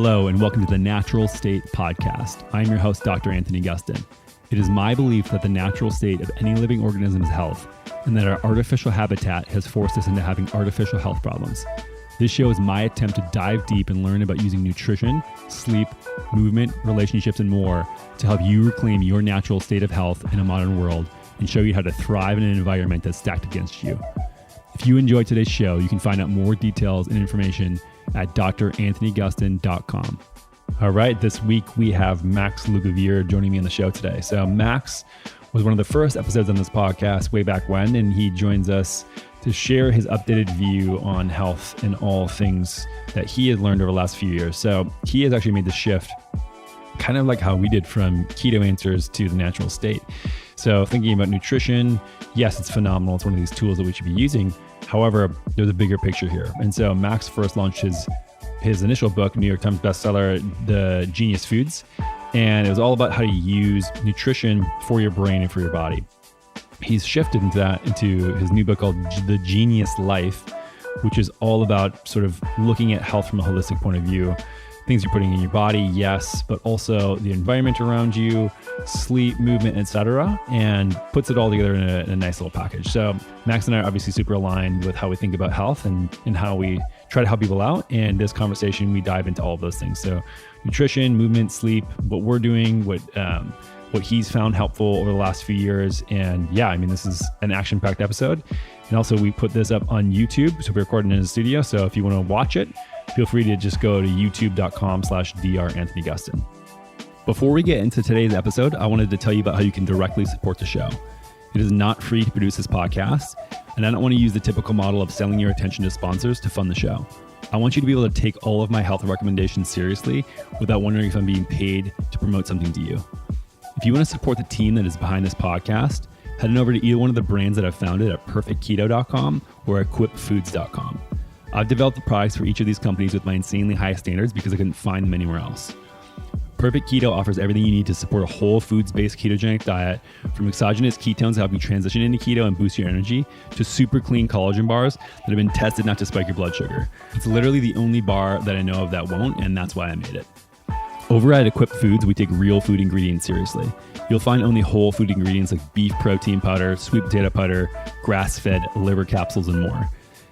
Hello, and welcome to the Natural State Podcast. I'm your host, Dr. Anthony Gustin. It is my belief that the natural state of any living organism is health, and that our artificial habitat has forced us into having artificial health problems. This show is my attempt to dive deep and learn about using nutrition, sleep, movement, relationships, and more to help you reclaim your natural state of health in a modern world and show you how to thrive in an environment that's stacked against you. If you enjoyed today's show, you can find out more details and information at dranthonygustin.com. All right, this week we have Max Lugavere joining me on the show today. So Max was one of the first episodes on this podcast way back when, and he joins us to share his updated view on health and all things that he has learned over the last few years. So he has actually made the shift kind of like how we did from keto answers to the natural state. So thinking about nutrition, yes, it's phenomenal. It's one of these tools that we should be using. However, there's a bigger picture here. And so Max first launched his initial book, New York Times bestseller, The Genius Foods. And it was all about how to use nutrition for your brain and for your body. He's shifted into his new book called The Genius Life, which is all about sort of looking at health from a holistic point of view. Things you're putting in your body, yes, but also the environment around you, sleep, movement, etc., and puts it all together in a nice little package. So Max and I are obviously super aligned with how we think about health and how we try to help people out. And this conversation, we dive into all of those things. So nutrition, movement, sleep, what we're doing, what he's found helpful over the last few years. And yeah, I mean, this is an action-packed episode. And also we put this up on YouTube. So we're recording in the studio. So if you want to watch it, feel free to just go to youtube.com/dranthonygustin. Before we get into today's episode, I wanted to tell you about how you can directly support the show. It is not free to produce this podcast, and I don't want to use the typical model of selling your attention to sponsors to fund the show. I want you to be able to take all of my health recommendations seriously without wondering if I'm being paid to promote something to you. If you want to support the team that is behind this podcast, head on over to either one of the brands that I've founded at perfectketo.com or equipfoods.com. I've developed the products for each of these companies with my insanely high standards because I couldn't find them anywhere else. Perfect Keto offers everything you need to support a whole foods-based ketogenic diet, from exogenous ketones to help you transition into keto and boost your energy, to super clean collagen bars that have been tested not to spike your blood sugar. It's literally the only bar that I know of that won't, and that's why I made it. Over at Equip Foods, we take real food ingredients seriously. You'll find only whole food ingredients like beef protein powder, sweet potato powder, grass-fed liver capsules, and more.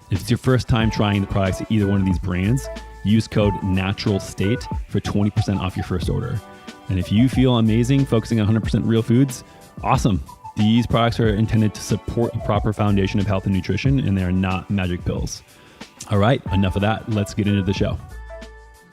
If it's your first time trying the products at either one of these brands, use code NATURALSTATE for 20% off your first order. And if you feel amazing focusing on 100% real foods, awesome. These products are intended to support a proper foundation of health and nutrition, and they are not magic pills. All right, enough of that. Let's get into the show.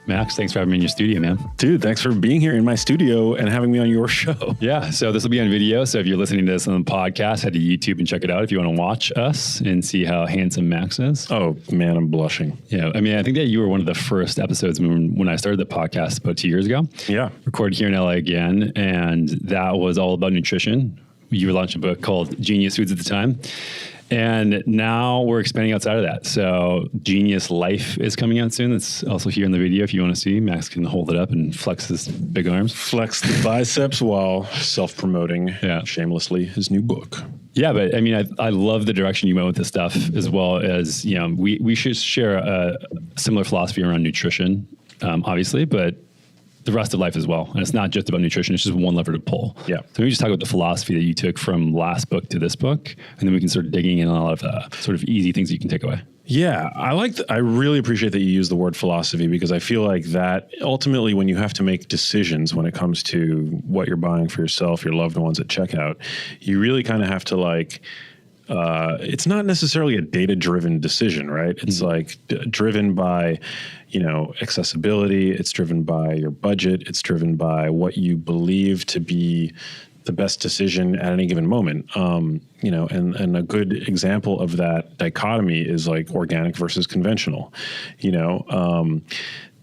Max, thanks for having me in your studio, man. Dude, thanks for being here in my studio and having me on your show. Yeah, so this will be on video. So if you're listening to this on the podcast, head to YouTube and check it out if you want to watch us and see how handsome Max is. Oh, man, I'm blushing. Yeah, I mean, I think that you were one of the first episodes when I started the podcast about 2 years ago. Yeah. Recorded here in LA again, and that was all about nutrition. You were launching a book called Genius Foods at the time. And now we're expanding outside of that. So Genius Life is coming out soon. It's also here in the video if you want to see. Max can hold it up and flex his big arms. Flex the biceps while self-promoting shamelessly his new book. Yeah, but I mean, I love the direction you went with this stuff, as well as, you know, we should share a similar philosophy around nutrition, obviously, but the rest of life as well. And it's not just about nutrition. It's just one lever to pull. Yeah. So maybe just talk about the philosophy that you took from last book to this book, and then we can start digging in on a lot of sort of easy things you can take away. Yeah, I really appreciate that you use the word philosophy, because I feel like that ultimately when you have to make decisions when it comes to what you're buying for yourself, your loved ones at checkout, you really kind of have to it's not necessarily a data-driven decision, right? It's driven by, accessibility. It's driven by your budget. It's driven by what you believe to be the best decision at any given moment. And a good example of that dichotomy is like organic versus conventional.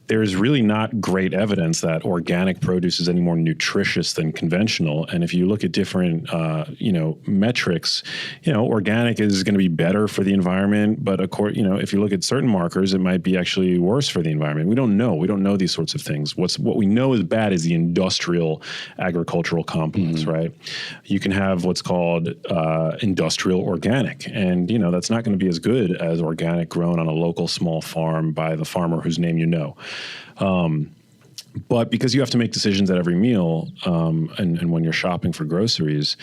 There's really not great evidence that organic produce is any more nutritious than conventional. And if you look at different, metrics, organic is going to be better for the environment. But if you look at certain markers, it might be actually worse for the environment. We don't know. We don't know these sorts of things. What we know is bad is the industrial agricultural complex, right? You can have what's called industrial organic. And, that's not going to be as good as organic grown on a local small farm by the farmer whose name you know. But because you have to make decisions at every meal, and when you're shopping for groceries,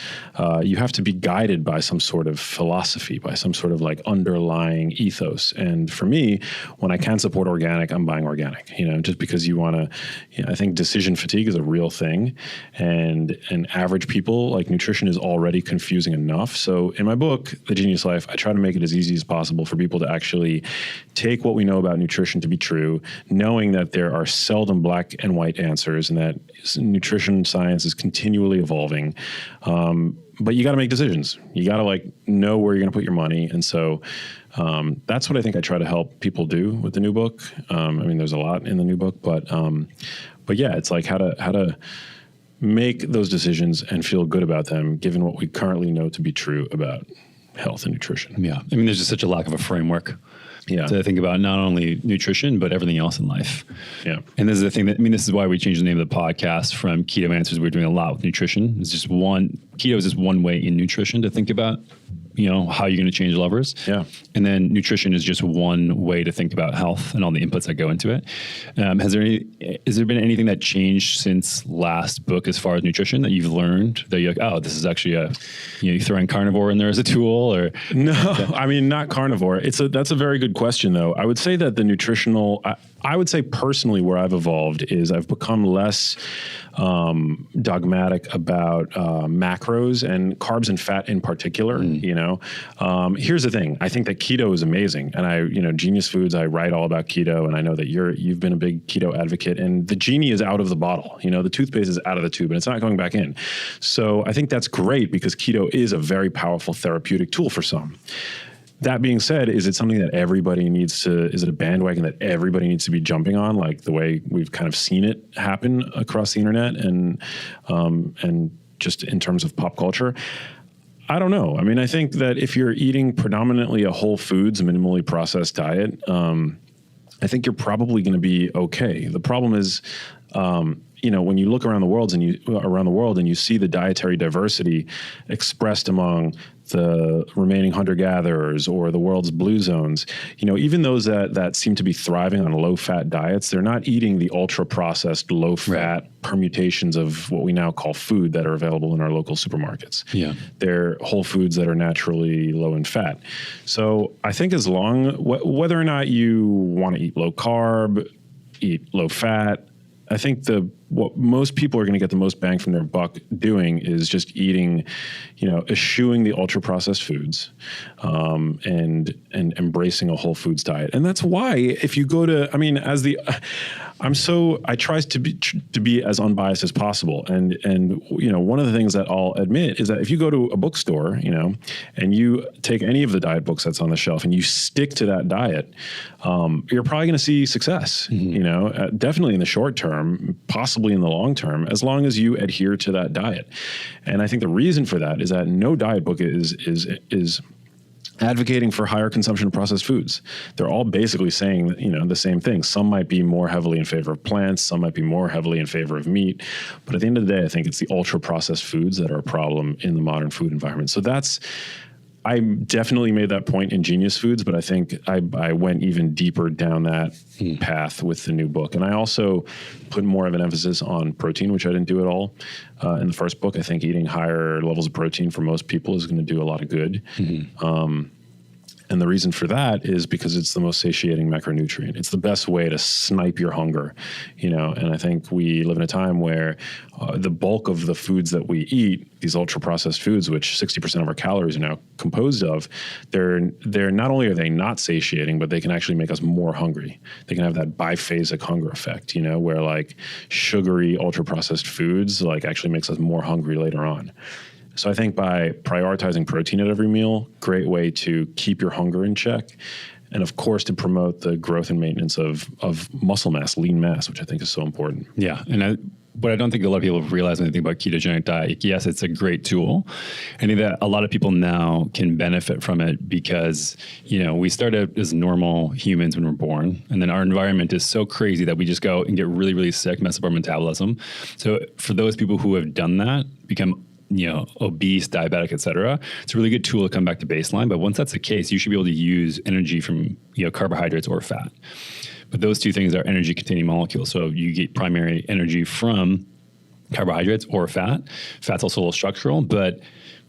you have to be guided by some sort of philosophy, by some sort of like underlying ethos. And for me, when I can support organic, I'm buying organic, just because you want to, I think decision fatigue is a real thing. And average people, like nutrition is already confusing enough. So in my book, The Genius Life, I try to make it as easy as possible for people to actually take what we know about nutrition to be true, knowing that there are seldom black and white answers and that nutrition science is continually evolving. But you got to make decisions. You got to know where you're going to put your money. And so that's what I think I try to help people do with the new book. There's a lot in the new book, but yeah, it's like how to make those decisions and feel good about them, given what we currently know to be true about health and nutrition. Yeah. There's just such a lack of a framework. Yeah. To think about not only nutrition, but everything else in life. Yeah. And this is the thing this is why we changed the name of the podcast from Keto Answers. We're doing a lot with nutrition. Keto is just one way in nutrition to think about, how you're going to change levers. Yeah. And then nutrition is just one way to think about health and all the inputs that go into it. Has there been anything that changed since last book as far as nutrition that you've learned that you're like, oh, this is actually you throw in carnivore in there as a tool or? No, not carnivore. That's a very good question though. I would say that the nutritional, I would say personally where I've evolved is I've become less dogmatic about macros and carbs and fat in particular. Here's the thing. I think that keto is amazing, and Genius Foods, I write all about keto, and I know that you've been a big keto advocate, and the genie is out of the bottle. The toothpaste is out of the tube, and it's not going back in. So I think that's great because keto is a very powerful therapeutic tool for some. That being said, is it something that everybody needs to, is it a bandwagon that everybody needs to be jumping on, like the way we've kind of seen it happen across the internet and just in terms of pop culture? I don't know. I think that if you're eating predominantly a whole foods, minimally processed diet, I think you're probably going to be okay. The problem is, when you look around the world and you see the dietary diversity expressed among the remaining hunter-gatherers or the world's blue zones, even those that seem to be thriving on low-fat diets, they're not eating the ultra-processed low-fat permutations of what we now call food that are available in our local supermarkets. Yeah, they're whole foods that are naturally low in fat. So I think as long, whether or not you want to eat low-carb, eat low-fat, I think what most people are going to get the most bang from their buck doing is just eating, eschewing the ultra processed foods, and embracing a whole foods diet. And that's why if you go to, I try to be as unbiased as possible. And one of the things that I'll admit is that if you go to a bookstore, and you take any of the diet books that's on the shelf and you stick to that diet, you're probably going to see success, definitely in the short term, possibly in the long term, as long as you adhere to that diet. And I think the reason for that is that no diet book is advocating for higher consumption of processed foods. They're all basically saying, the same thing. Some might be more heavily in favor of plants, some might be more heavily in favor of meat. But at the end of the day, I think it's the ultra processed foods that are a problem in the modern food environment. So I definitely made that point in Genius Foods, but I think I went even deeper down that path with the new book. And I also put more of an emphasis on protein, which I didn't do at all in the first book. I think eating higher levels of protein for most people is going to do a lot of good. Mm-hmm. And the reason for that is because it's the most satiating macronutrient. It's the best way to snipe your hunger, and I think we live in a time where the bulk of the foods that we eat, these ultra processed foods, which 60% of our calories are now composed of, they're not only are they not satiating, but they can actually make us more hungry. They can have that biphasic hunger effect, where like sugary ultra processed foods actually makes us more hungry later on. So I think by prioritizing protein at every meal, great way to keep your hunger in check. And of course, to promote the growth and maintenance of muscle mass, lean mass, which I think is so important. Yeah. But I don't think a lot of people realize when they think about ketogenic diet. Yes, it's a great tool. I think that a lot of people now can benefit from it because, we start out as normal humans when we're born. And then our environment is so crazy that we just go and get really, really sick, mess up our metabolism. So for those people who have done that, become obese, diabetic, et cetera, it's a really good tool to come back to baseline. But once that's the case, you should be able to use energy from, carbohydrates or fat. But those two things are energy containing molecules. So you get primary energy from carbohydrates or fat. Fat's also a little structural, but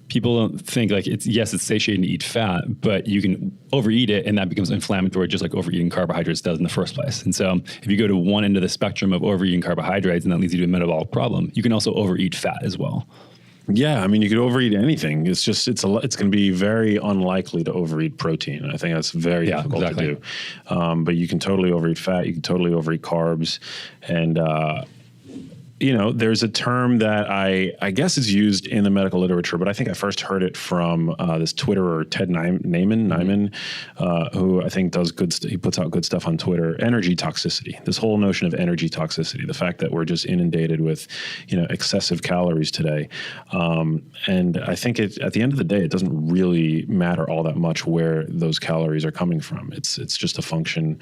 people don't think like it's satiating to eat fat, but you can overeat it and that becomes inflammatory just like overeating carbohydrates does in the first place. And so if you go to one end of the spectrum of overeating carbohydrates and that leads you to a metabolic problem, you can also overeat fat as well. Yeah, I mean, you could overeat anything. It's just it's going to be very unlikely to overeat protein. I think that's very difficult to do. But you can totally overeat fat. You can totally overeat carbs, and there's a term that I guess is used in the medical literature, but I think I first heard it from this Twitterer, Ted Nyman, who I think does he puts out good stuff on Twitter. Energy toxicity. This whole notion of energy toxicity, the fact that we're just inundated with, excessive calories today. And I think at the end of the day, it doesn't really matter all that much where those calories are coming from. It's just a function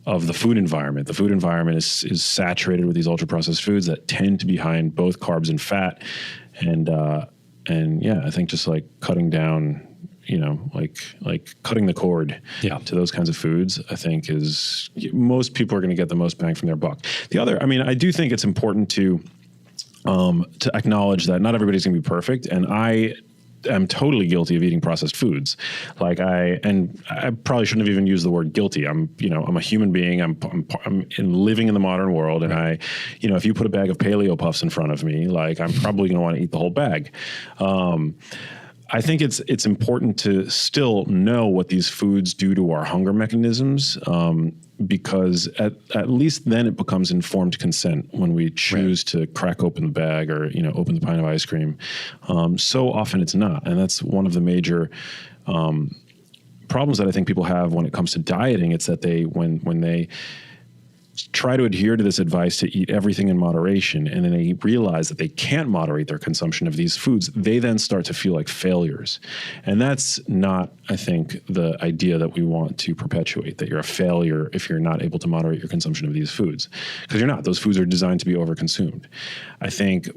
of the food environment. The food environment is saturated with these ultra processed foods that tend to be high in both carbs and fat. And I think just like cutting down, like cutting the cord to those kinds of foods, I think most people are going to get the most bang from their buck. I do think it's important to acknowledge that not everybody's going to be perfect. And I'm totally guilty of eating processed foods. I probably shouldn't have even used the word guilty. I'm a human being. I'm living in the modern world. And if you put a bag of paleo puffs in front of me, I'm probably going to want to eat the whole bag. I think it's important to still know what these foods do to our hunger mechanisms, because at least then it becomes informed consent when we choose to crack open the bag or open the pint of ice cream. So often it's not, and that's one of the major problems that I think people have when it comes to dieting. It's that when they try to adhere to this advice to eat everything in moderation, and then they realize that they can't moderate their consumption of these foods, they then start to feel like failures. And that's not, I think, the idea that we want to perpetuate, that you're a failure if you're not able to moderate your consumption of these foods. Because you're not. Those foods are designed to be overconsumed. I think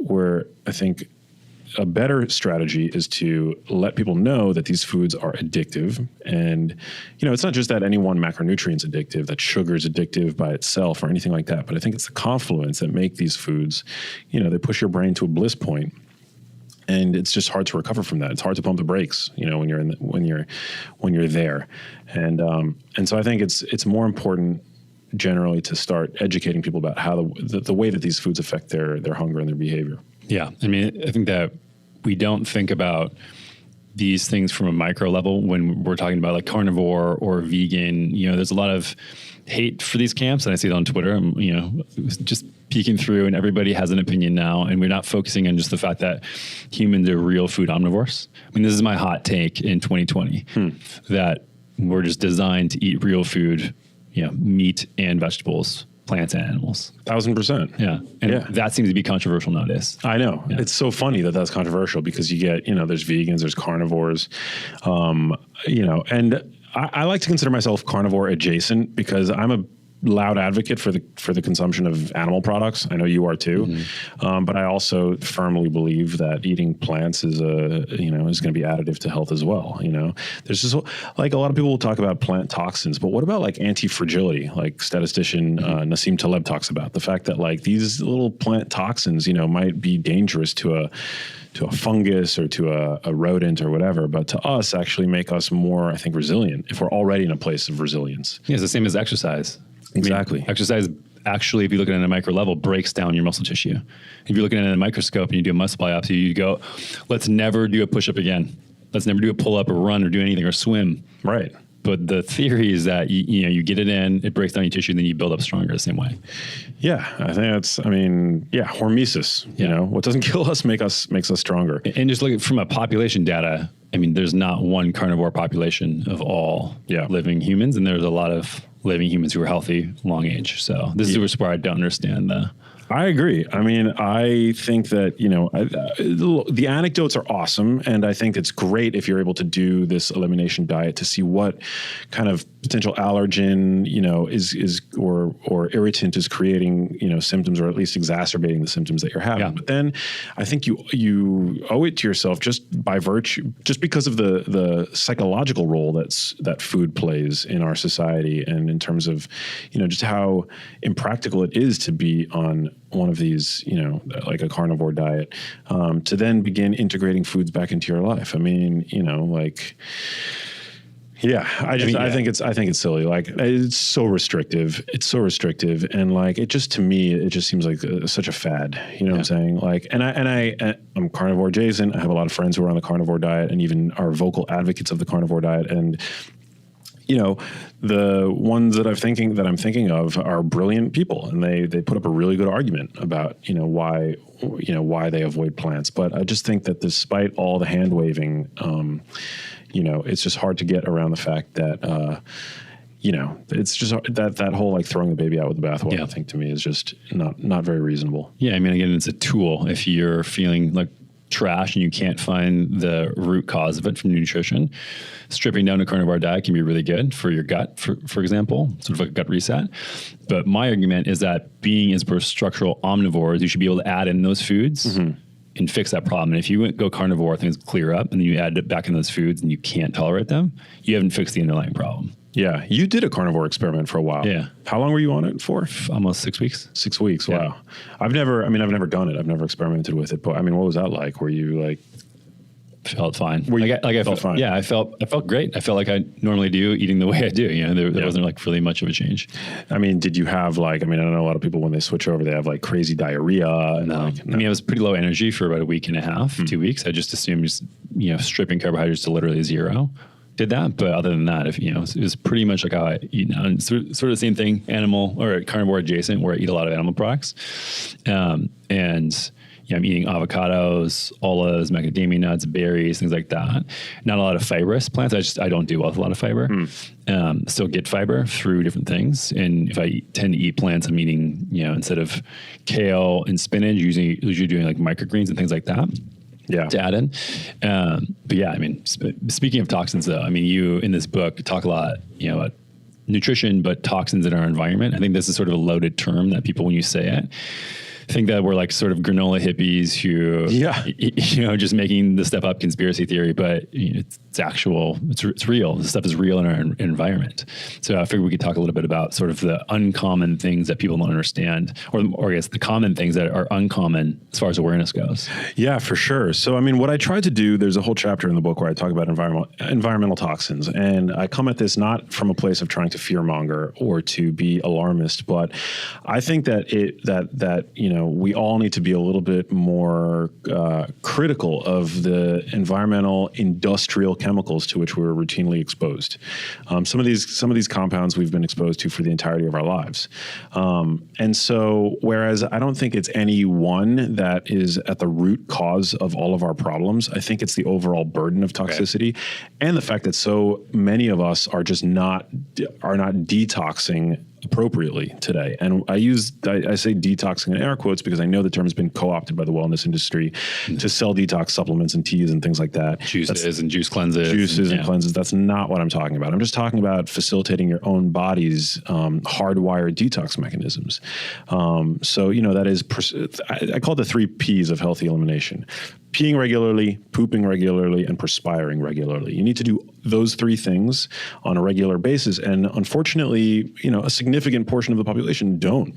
a better strategy is to let people know that these foods are addictive. And, it's not just that any one macronutrient's addictive, that sugar is addictive by itself or anything like that. But I think it's the confluence that make these foods, they push your brain to a bliss point. And it's just hard to recover from that. It's hard to pump the brakes, when you're there. And so I think it's more important generally to start educating people about how the way that these foods affect their hunger and their behavior. Yeah. I mean, I think that we don't think about these things from a micro level when we're talking about like carnivore or vegan. There's a lot of hate for these camps, and I see it on Twitter. I'm, just peeking through, and everybody has an opinion now, and we're not focusing on just the fact that humans are real food omnivores. I mean, this is my hot take in 2020, that we're just designed to eat real food, meat and vegetables, plants and animals. 1,000%. Yeah. And that seems to be controversial nowadays. I know. Yeah. It's so funny that that's controversial because you get, there's vegans, there's carnivores, and I like to consider myself carnivore adjacent because I'm a loud advocate for the consumption of animal products. I know you are too. Mm-hmm. But I also firmly believe that eating plants is going to be additive to health as well. There's just like a lot of people will talk about plant toxins, but what about like anti-fragility, like statistician Nassim Taleb talks about the fact that like these little plant toxins, might be dangerous to a fungus or to a rodent or whatever, but to us actually make us more, I think, resilient if we're already in a place of resilience. Yeah, it's the same as exercise. Exactly. I mean, exercise actually, if you look at it at a micro level, breaks down your muscle tissue. If you're looking at it in a microscope and you do a muscle biopsy, you go, let's never do a push-up again. Let's never do a pull-up or run or do anything or swim. Right. But the theory is that you get it in, it breaks down your tissue, and then you build up stronger the same way. Yeah, I think hormesis. Yeah. What doesn't kill us makes us stronger. And just look at from a population data. I mean, there's not one carnivore population of all living humans, and there's a lot of living humans who are healthy, long age. So this is where I don't understand I agree. I mean, I think that, the anecdotes are awesome. And I think it's great if you're able to do this elimination diet to see what kind of potential allergen, or irritant is creating, symptoms, or at least exacerbating the symptoms that you're having. Yeah. But then I think you owe it to yourself just because of the psychological role that food plays in our society, and in terms of, just how impractical it is to be on one of these, like a carnivore diet, to then begin integrating foods back into your life. I mean, yeah, I think it's silly. Like, it's so restrictive. And like, to me, it just seems like such a fad. You know what I'm saying? Like, and I'm carnivore adjacent. I have a lot of friends who are on the carnivore diet and even are vocal advocates of the carnivore diet. And, the ones that I'm thinking of are brilliant people, and they put up a really good argument about, why they avoid plants. But I just think that despite all the hand waving, it's just hard to get around the fact that, it's just that whole like throwing the baby out with the bathwater, I think, to me is just not very reasonable. Yeah. I mean, again, it's a tool. If you're feeling like trash and you can't find the root cause of it from nutrition, stripping down a carnivore diet can be really good for your gut, for example, sort of like a gut reset. But my argument is that being as structural omnivores, you should be able to add in those foods and fix that problem. And if you go carnivore, things clear up, and then you add it back in those foods and you can't tolerate them, you haven't fixed the underlying problem. Yeah. You did a carnivore experiment for a while. Yeah. How long were you on it for? Almost 6 weeks. 6 weeks. Wow. Yeah. I've never done it. I've never experimented with it, but I mean, what was that like? Were you like... Felt fine. I felt fine. Yeah, I felt great. I felt like I normally do, eating the way I do. There wasn't like really much of a change. I mean, did you have I know a lot of people when they switch over, they have like crazy diarrhea. And no. I mean, I was pretty low energy for about a week and a half, 2 weeks. I just assumed stripping carbohydrates to literally zero did that. But other than that, it was pretty much like how I eat now. And sort of the same thing, animal or carnivore adjacent, where I eat a lot of animal products. I'm eating avocados, olives, macadamia nuts, berries, things like that. Not a lot of fibrous plants. I don't do well with a lot of fiber. Still get fiber through different things. And if I tend to eat plants, I'm eating, instead of kale and spinach, usually doing like microgreens and things like that. Yeah. To add in. But yeah, I mean, speaking of toxins though, I mean, you in this book talk a lot, about nutrition, but toxins in our environment. I think this is sort of a loaded term that people, when you say it, think that we're like sort of granola hippies who, just making the stuff up conspiracy theory, but it's actual, it's real. This stuff is real in our environment. So I figured we could talk a little bit about sort of the uncommon things that people don't understand, or I guess the common things that are uncommon as far as awareness goes. Yeah, for sure. So, I mean, what I tried to do, there's a whole chapter in the book where I talk about environmental toxins, and I come at this not from a place of trying to fearmonger or to be alarmist, but I think that we all need to be a little bit more critical of the environmental industrial chemicals to which we're routinely exposed. Some of these compounds we've been exposed to for the entirety of our lives. And so, whereas I don't think it's any one that is at the root cause of all of our problems, I think it's the overall burden of toxicity and the fact that so many of us are just not detoxing appropriately today. And I say detoxing in air quotes because I know the term has been co-opted by the wellness industry to sell detox supplements and teas and things like that. Juices and juice cleanses. And cleanses. That's not what I'm talking about. I'm just talking about facilitating your own body's hardwired detox mechanisms. So, that is, I call it the 3 Ps of healthy elimination. Peeing regularly, pooping regularly, and perspiring regularly. You need to do those 3 things on a regular basis. And unfortunately, a significant portion of the population don't.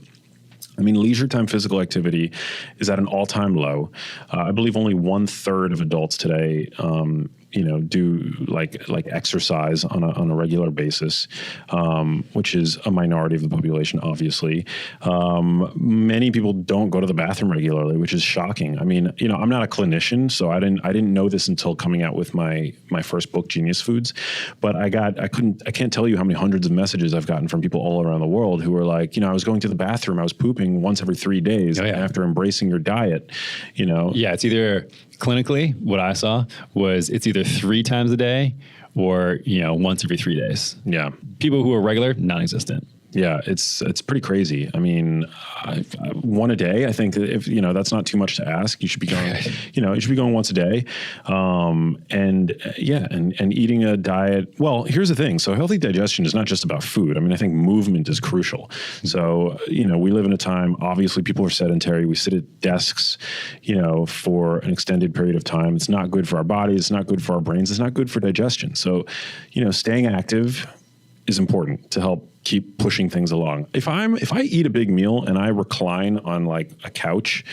I mean, leisure time physical activity is at an all-time low. I believe only 1/3 of adults today, do like exercise on a regular basis, which is a minority of the population, obviously. Many people don't go to the bathroom regularly, which is shocking. I mean, I'm not a clinician, so I didn't know this until coming out with my first book, Genius Foods. But I can't tell you how many hundreds of messages I've gotten from people all around the world who are like, I was going to the bathroom, I was pooping once every 3 days after embracing your diet, Yeah, it's either clinically, what I saw was it's either 3 times a day or, once every 3 days. Yeah. People who are regular, non-existent. Yeah, it's pretty crazy. I mean, one a day. I think if that's not too much to ask. You should be going, you should be going once a day, and eating a diet. Well, here's the thing. So healthy digestion is not just about food. I mean, I think movement is crucial. So we live in a time. Obviously, people are sedentary. We sit at desks, for an extended period of time. It's not good for our bodies. It's not good for our brains. It's not good for digestion. So, staying active is important to help keep pushing things along. If I eat a big meal and I recline on like a couch,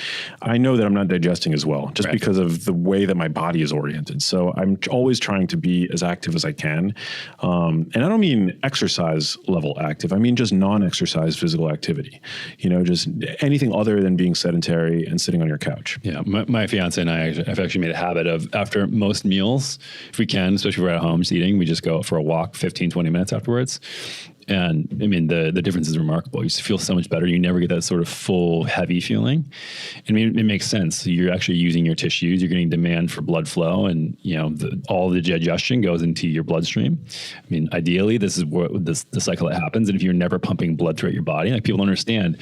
I know that I'm not digesting as well, just because of the way that my body is oriented. So I'm always trying to be as active as I can. And I don't mean exercise level active. I mean just non-exercise physical activity, just anything other than being sedentary and sitting on your couch. Yeah. My fiance and I have actually made a habit of, after most meals, if we can, especially if we're at home just eating, we just go for a walk 15, 20 minutes afterwards. And I mean, the difference is remarkable. You just feel so much better. You never get that sort of full, heavy feeling. I mean, it makes sense. You're actually using your tissues. You're getting demand for blood flow, and all the digestion goes into your bloodstream. I mean, ideally, this is the cycle that happens. And if you're never pumping blood throughout your body, like people don't understand.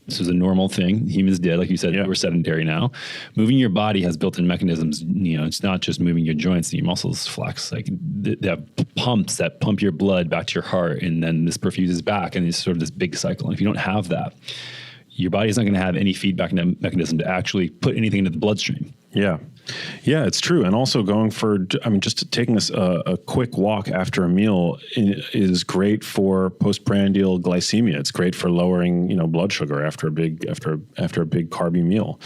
This is a normal thing. Humans did, like you said, we're sedentary now. Moving your body has built-in mechanisms. It's not just moving your joints and your muscles flex. Like they have pumps that pump your blood back to your heart, and then this perfuses back, and it's sort of this big cycle. And if you don't have that, your body is not going to have any feedback mechanism to actually put anything into the bloodstream. Yeah. Yeah, it's true. And also just taking a quick walk after a meal is great for postprandial glycemia. It's great for lowering, blood sugar after a big carby meal.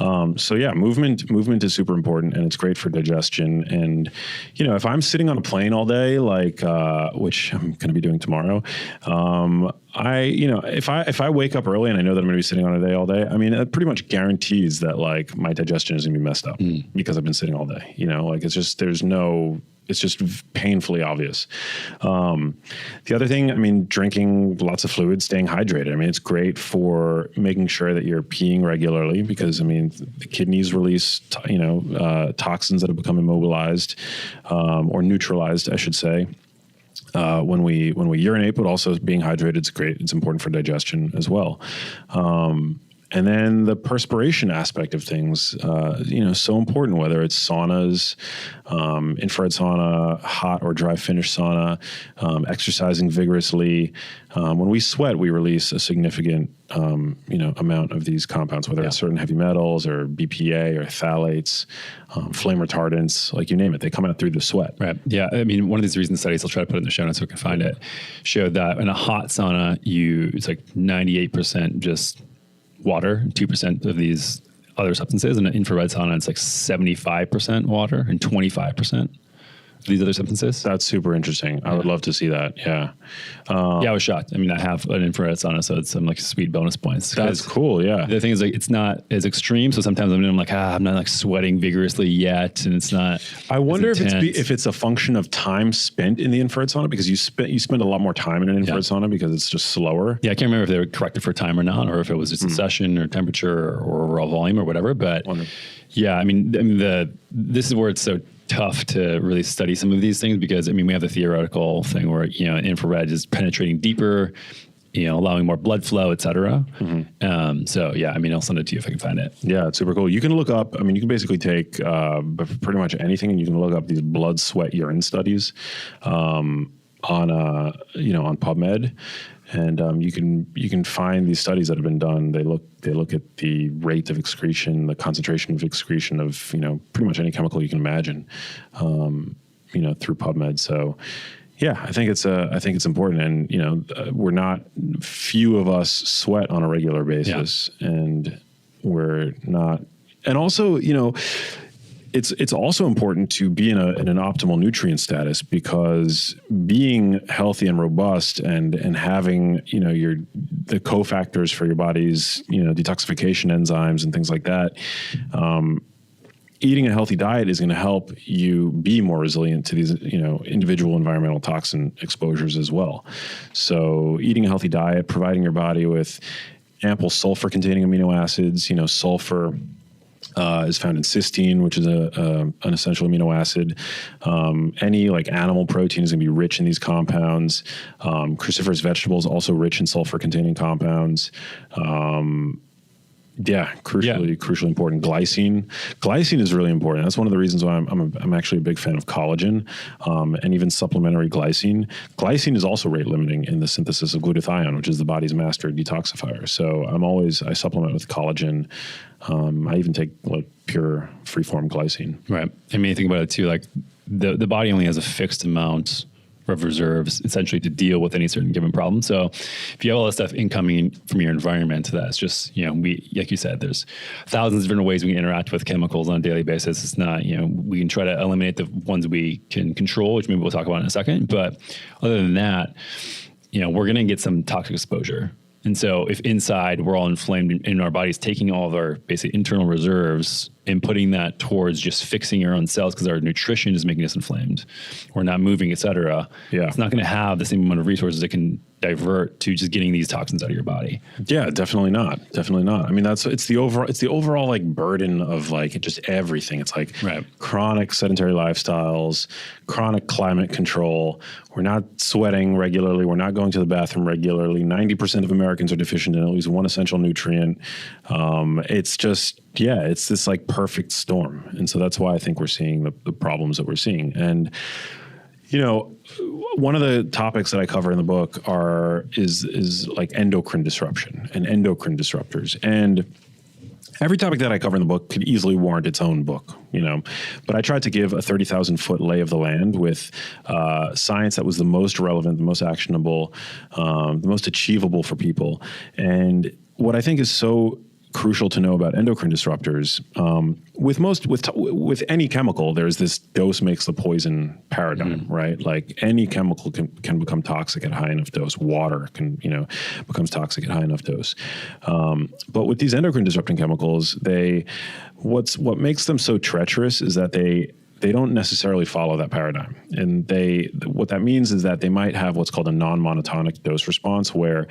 Movement is super important, and it's great for digestion. And, if I'm sitting on a plane all day, which I'm going to be doing tomorrow, if I wake up early and I know that I'm going to be sitting on a day all day, I mean, that pretty much guarantees that my digestion is going to be messed up because I've been sitting all day, it's just painfully obvious. The other thing, drinking lots of fluids, staying hydrated. I mean, it's great for making sure that you're peeing regularly because, the kidneys release, toxins that have become immobilized or neutralized, I should say. When we urinate, but also being hydrated is great. It's important for digestion as well. And then the perspiration aspect of things, so important, whether it's saunas, infrared sauna, hot or dry finish sauna, exercising vigorously. When we sweat, we release a significant, amount of these compounds, whether it's certain heavy metals or BPA or phthalates, flame retardants, like you name it, they come out through the sweat. Right. Yeah. I mean, one of these recent studies, I'll try to put it in the show notes so we can find it, showed that in a hot sauna, it's like 98% just water, 2% of these other substances. In an infrared sauna, it's like 75% water and 25% of these other substances. That's super interesting. I would love to see that. Yeah. I was shocked. I mean, I have an infrared sauna, so it's some sweet bonus points. That's cool. Yeah. The thing is it's not as extreme. So sometimes I'm like, I'm not sweating vigorously yet. And it's not. I wonder if it's a function of time spent in the infrared sauna, because you spend a lot more time in an infrared sauna because it's just slower. Yeah. I can't remember if they were corrected for time or not, or if it was just a session or temperature or overall volume or whatever. But this is where it's so tough to really study some of these things because, we have the theoretical thing where, infrared is penetrating deeper, allowing more blood flow, et cetera. Mm-hmm. I'll send it to you if I can find it. Yeah, it's super cool. You can look up, you can basically take pretty much anything and you can look up these blood, sweat, urine studies on PubMed. And you can find these studies that have been done. They look at the rate of excretion, the concentration of excretion of pretty much any chemical you can imagine, through PubMed. So, yeah, I think it's important. And few of us sweat on a regular basis, and we're not. And also, it's also important to be in an optimal nutrient status, because being healthy and robust and having, the cofactors for your body's, detoxification enzymes and things like that, eating a healthy diet is going to help you be more resilient to these, individual environmental toxin exposures as well. So eating a healthy diet, providing your body with ample sulfur containing amino acids, sulfur is found in cysteine, which is an essential amino acid. Any like animal protein is going to be rich in these compounds. Cruciferous vegetables also rich in sulfur-containing compounds. Crucially important. Glycine is really important. That's one of the reasons why I'm actually a big fan of collagen, and even supplementary glycine. Glycine is also rate limiting in the synthesis of glutathione, which is the body's master detoxifier. So I supplement with collagen. I even take like pure free-form glycine. Right. I mean, think about it too. Like the body only has a fixed amount of reserves essentially to deal with any certain given problem. So if you have all this stuff incoming from your environment, that's just, like you said, there's thousands of different ways we can interact with chemicals on a daily basis. It's not, we can try to eliminate the ones we can control, which maybe we'll talk about in a second. But other than that, we're going to get some toxic exposure. And so if inside we're all inflamed in our bodies, taking all of our basic internal reserves and putting that towards just fixing our own cells because our nutrition is making us inflamed, we're not moving, et cetera. Yeah. It's not going to have the same amount of resources it can divert to just getting these toxins out of your body. Yeah, definitely not. Definitely not. I mean, it's the overall like burden of like just everything. It's like chronic sedentary lifestyles, chronic climate control. We're not sweating regularly. We're not going to the bathroom regularly. 90% of Americans are deficient in at least one essential nutrient. It's just, it's this like perfect storm. And so that's why I think we're seeing the problems that we're seeing. And, one of the topics that I cover in the book is like endocrine disruption and endocrine disruptors. And every topic that I cover in the book could easily warrant its own book, but I tried to give a 30,000-foot lay of the land with science that was the most relevant, the most actionable, the most achievable for people. And what I think is so crucial to know about endocrine disruptors, with any chemical, there's this dose makes the poison paradigm, right? Like any chemical can become toxic at high enough dose. Water becomes toxic at high enough dose. But with these endocrine disrupting chemicals, what makes them so treacherous is that they don't necessarily follow that paradigm. And what that means is that they might have what's called a non-monotonic dose response, where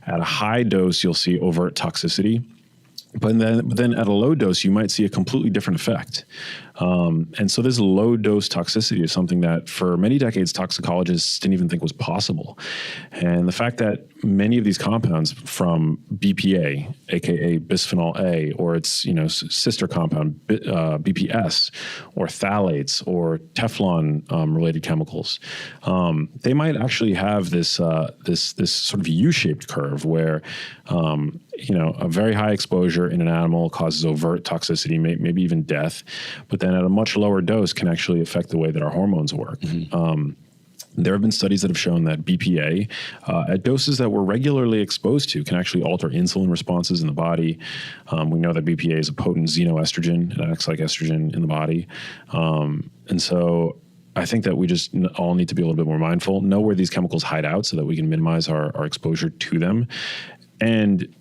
at a high dose, you'll see overt toxicity. But then at a low dose, you might see a completely different effect. And so this low dose toxicity is something that for many decades, toxicologists didn't even think was possible. And the fact that many of these compounds from BPA, aka bisphenol A, or its sister compound BPS, or phthalates, or Teflon related chemicals, they might actually have this sort of U-shaped curve where a very high exposure in an animal causes overt toxicity, maybe even death, but then at a much lower dose can actually affect the way that our hormones work. There have been studies that have shown that BPA at doses that we're regularly exposed to can actually alter insulin responses in the body. We know that BPA is a potent xenoestrogen. It acts like estrogen in the body. And so I think that we just all need to be a little bit more mindful, know where these chemicals hide out so that we can minimize our exposure to them. And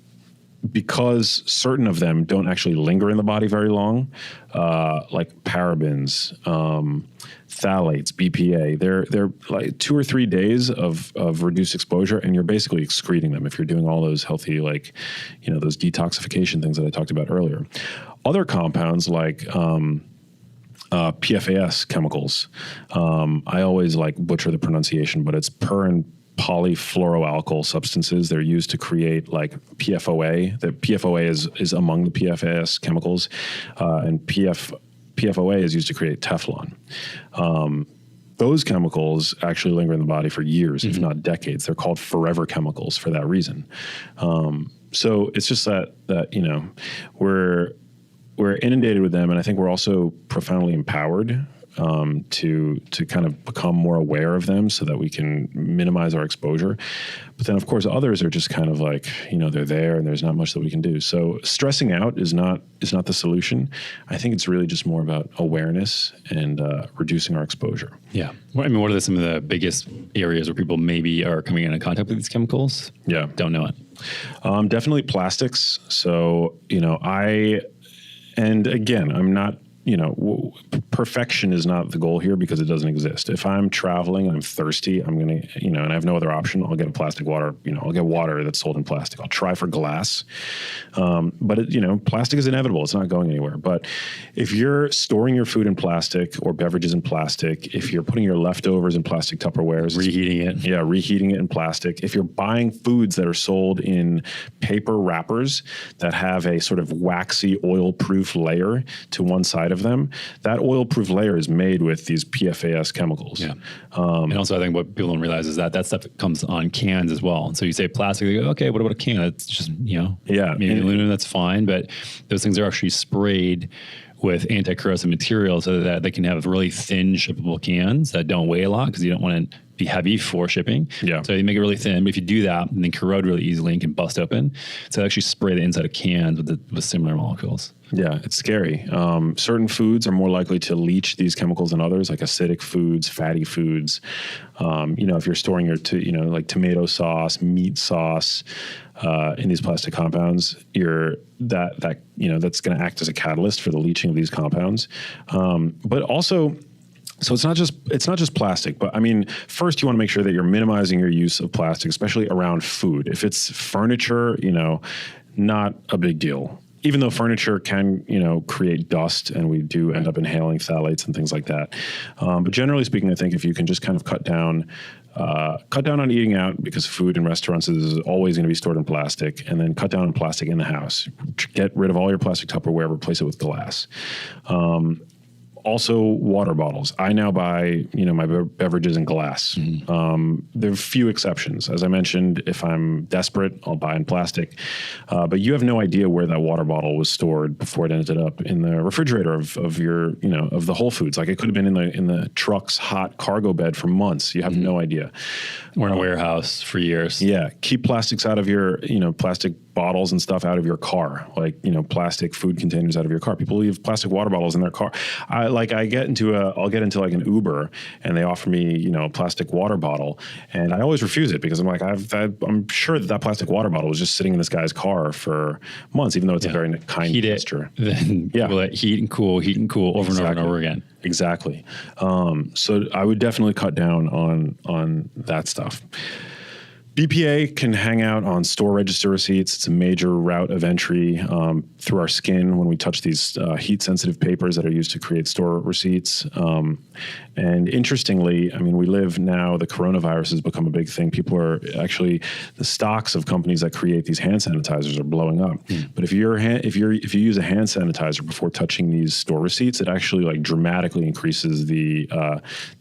because certain of them don't actually linger in the body very long, like parabens, phthalates, BPA, they're like 2 or 3 days of reduced exposure, and you're basically excreting them if you're doing all those healthy, those detoxification things that I talked about earlier. Other compounds like PFAS chemicals, I always butcher the pronunciation, but it's per and polyfluoroalkyl substances. They're used to create like PFOA. The PFOA is among the PFAS chemicals, and PFOA is used to create Teflon. Those chemicals actually linger in the body for years, if not decades. They're called forever chemicals for that reason. So it's just that we're inundated with them, and I think we're also profoundly empowered to kind of become more aware of them so that we can minimize our exposure. But then, of course, others are just kind of like, they're there and there's not much that we can do. So stressing out is not the solution. I think it's really just more about awareness and reducing our exposure. Yeah. What are some of the biggest areas where people maybe are coming into contact with these chemicals? Yeah. Don't know it. Definitely plastics. So, and again, I'm not perfection is not the goal here because it doesn't exist. If I'm traveling, I'm thirsty, I'm going to, and I have no other option, I'll get a plastic water, I'll get water that's sold in plastic. I'll try for glass. But plastic is inevitable. It's not going anywhere. But if you're storing your food in plastic or beverages in plastic, if you're putting your leftovers in plastic Tupperwares, reheating it in plastic, if you're buying foods that are sold in paper wrappers that have a sort of waxy oil-proof layer to one side of them, that oil-proof layer is made with these PFAS chemicals. Yeah. And also I think what people don't realize is that stuff comes on cans as well. And so you say plastic, they go, okay, what about a can? It's just, maybe aluminum, that's fine. But those things are actually sprayed with anti-corrosive material so that they can have really thin shippable cans that don't weigh a lot because you don't want to be heavy for shipping. Yeah. So you make it really thin, but if you do that, then they corrode really easily and can bust open. So they actually spray the inside of cans with similar molecules. Yeah, it's scary. Certain foods are more likely to leach these chemicals than others, like acidic foods, fatty foods. If you're storing your, like tomato sauce, meat sauce, in these plastic compounds, that's going to act as a catalyst for the leaching of these compounds. But also, so it's not just plastic, but I mean, first you want to make sure that you're minimizing your use of plastic, especially around food. If it's furniture, not a big deal. Even though furniture can, create dust and we do end up inhaling phthalates and things like that. But generally speaking, I think if you can just kind of cut down on eating out because food in restaurants is always going to be stored in plastic, and then cut down on plastic in the house. Get rid of all your plastic Tupperware, replace it with glass. Also, water bottles. I now buy, my beverages in glass. There are few exceptions. As I mentioned, if I'm desperate, I'll buy in plastic. But you have no idea where that water bottle was stored before it ended up in the refrigerator of your, of the Whole Foods. Like it could have been in the truck's hot cargo bed for months. You have no idea. Or in a warehouse for years. Yeah. Keep plastics out of your, plastic bottles and stuff out of your car, like, plastic food containers out of your car. People leave plastic water bottles in their car. I'll get into like an Uber and they offer me, a plastic water bottle, and I always refuse it because I'm like, I'm sure that plastic water bottle was just sitting in this guy's car for months, even though it's a very kind gesture. Then people let heat and cool over and over and over again. Exactly. So I would definitely cut down on that stuff. BPA can hang out on store register receipts. It's a major route of entry through our skin when we touch these heat-sensitive papers that are used to create store receipts. And interestingly, I mean, we live now, the coronavirus has become a big thing. People are actually, the stocks of companies that create these hand sanitizers are blowing up. But if you use a hand sanitizer before touching these store receipts, it actually like dramatically increases the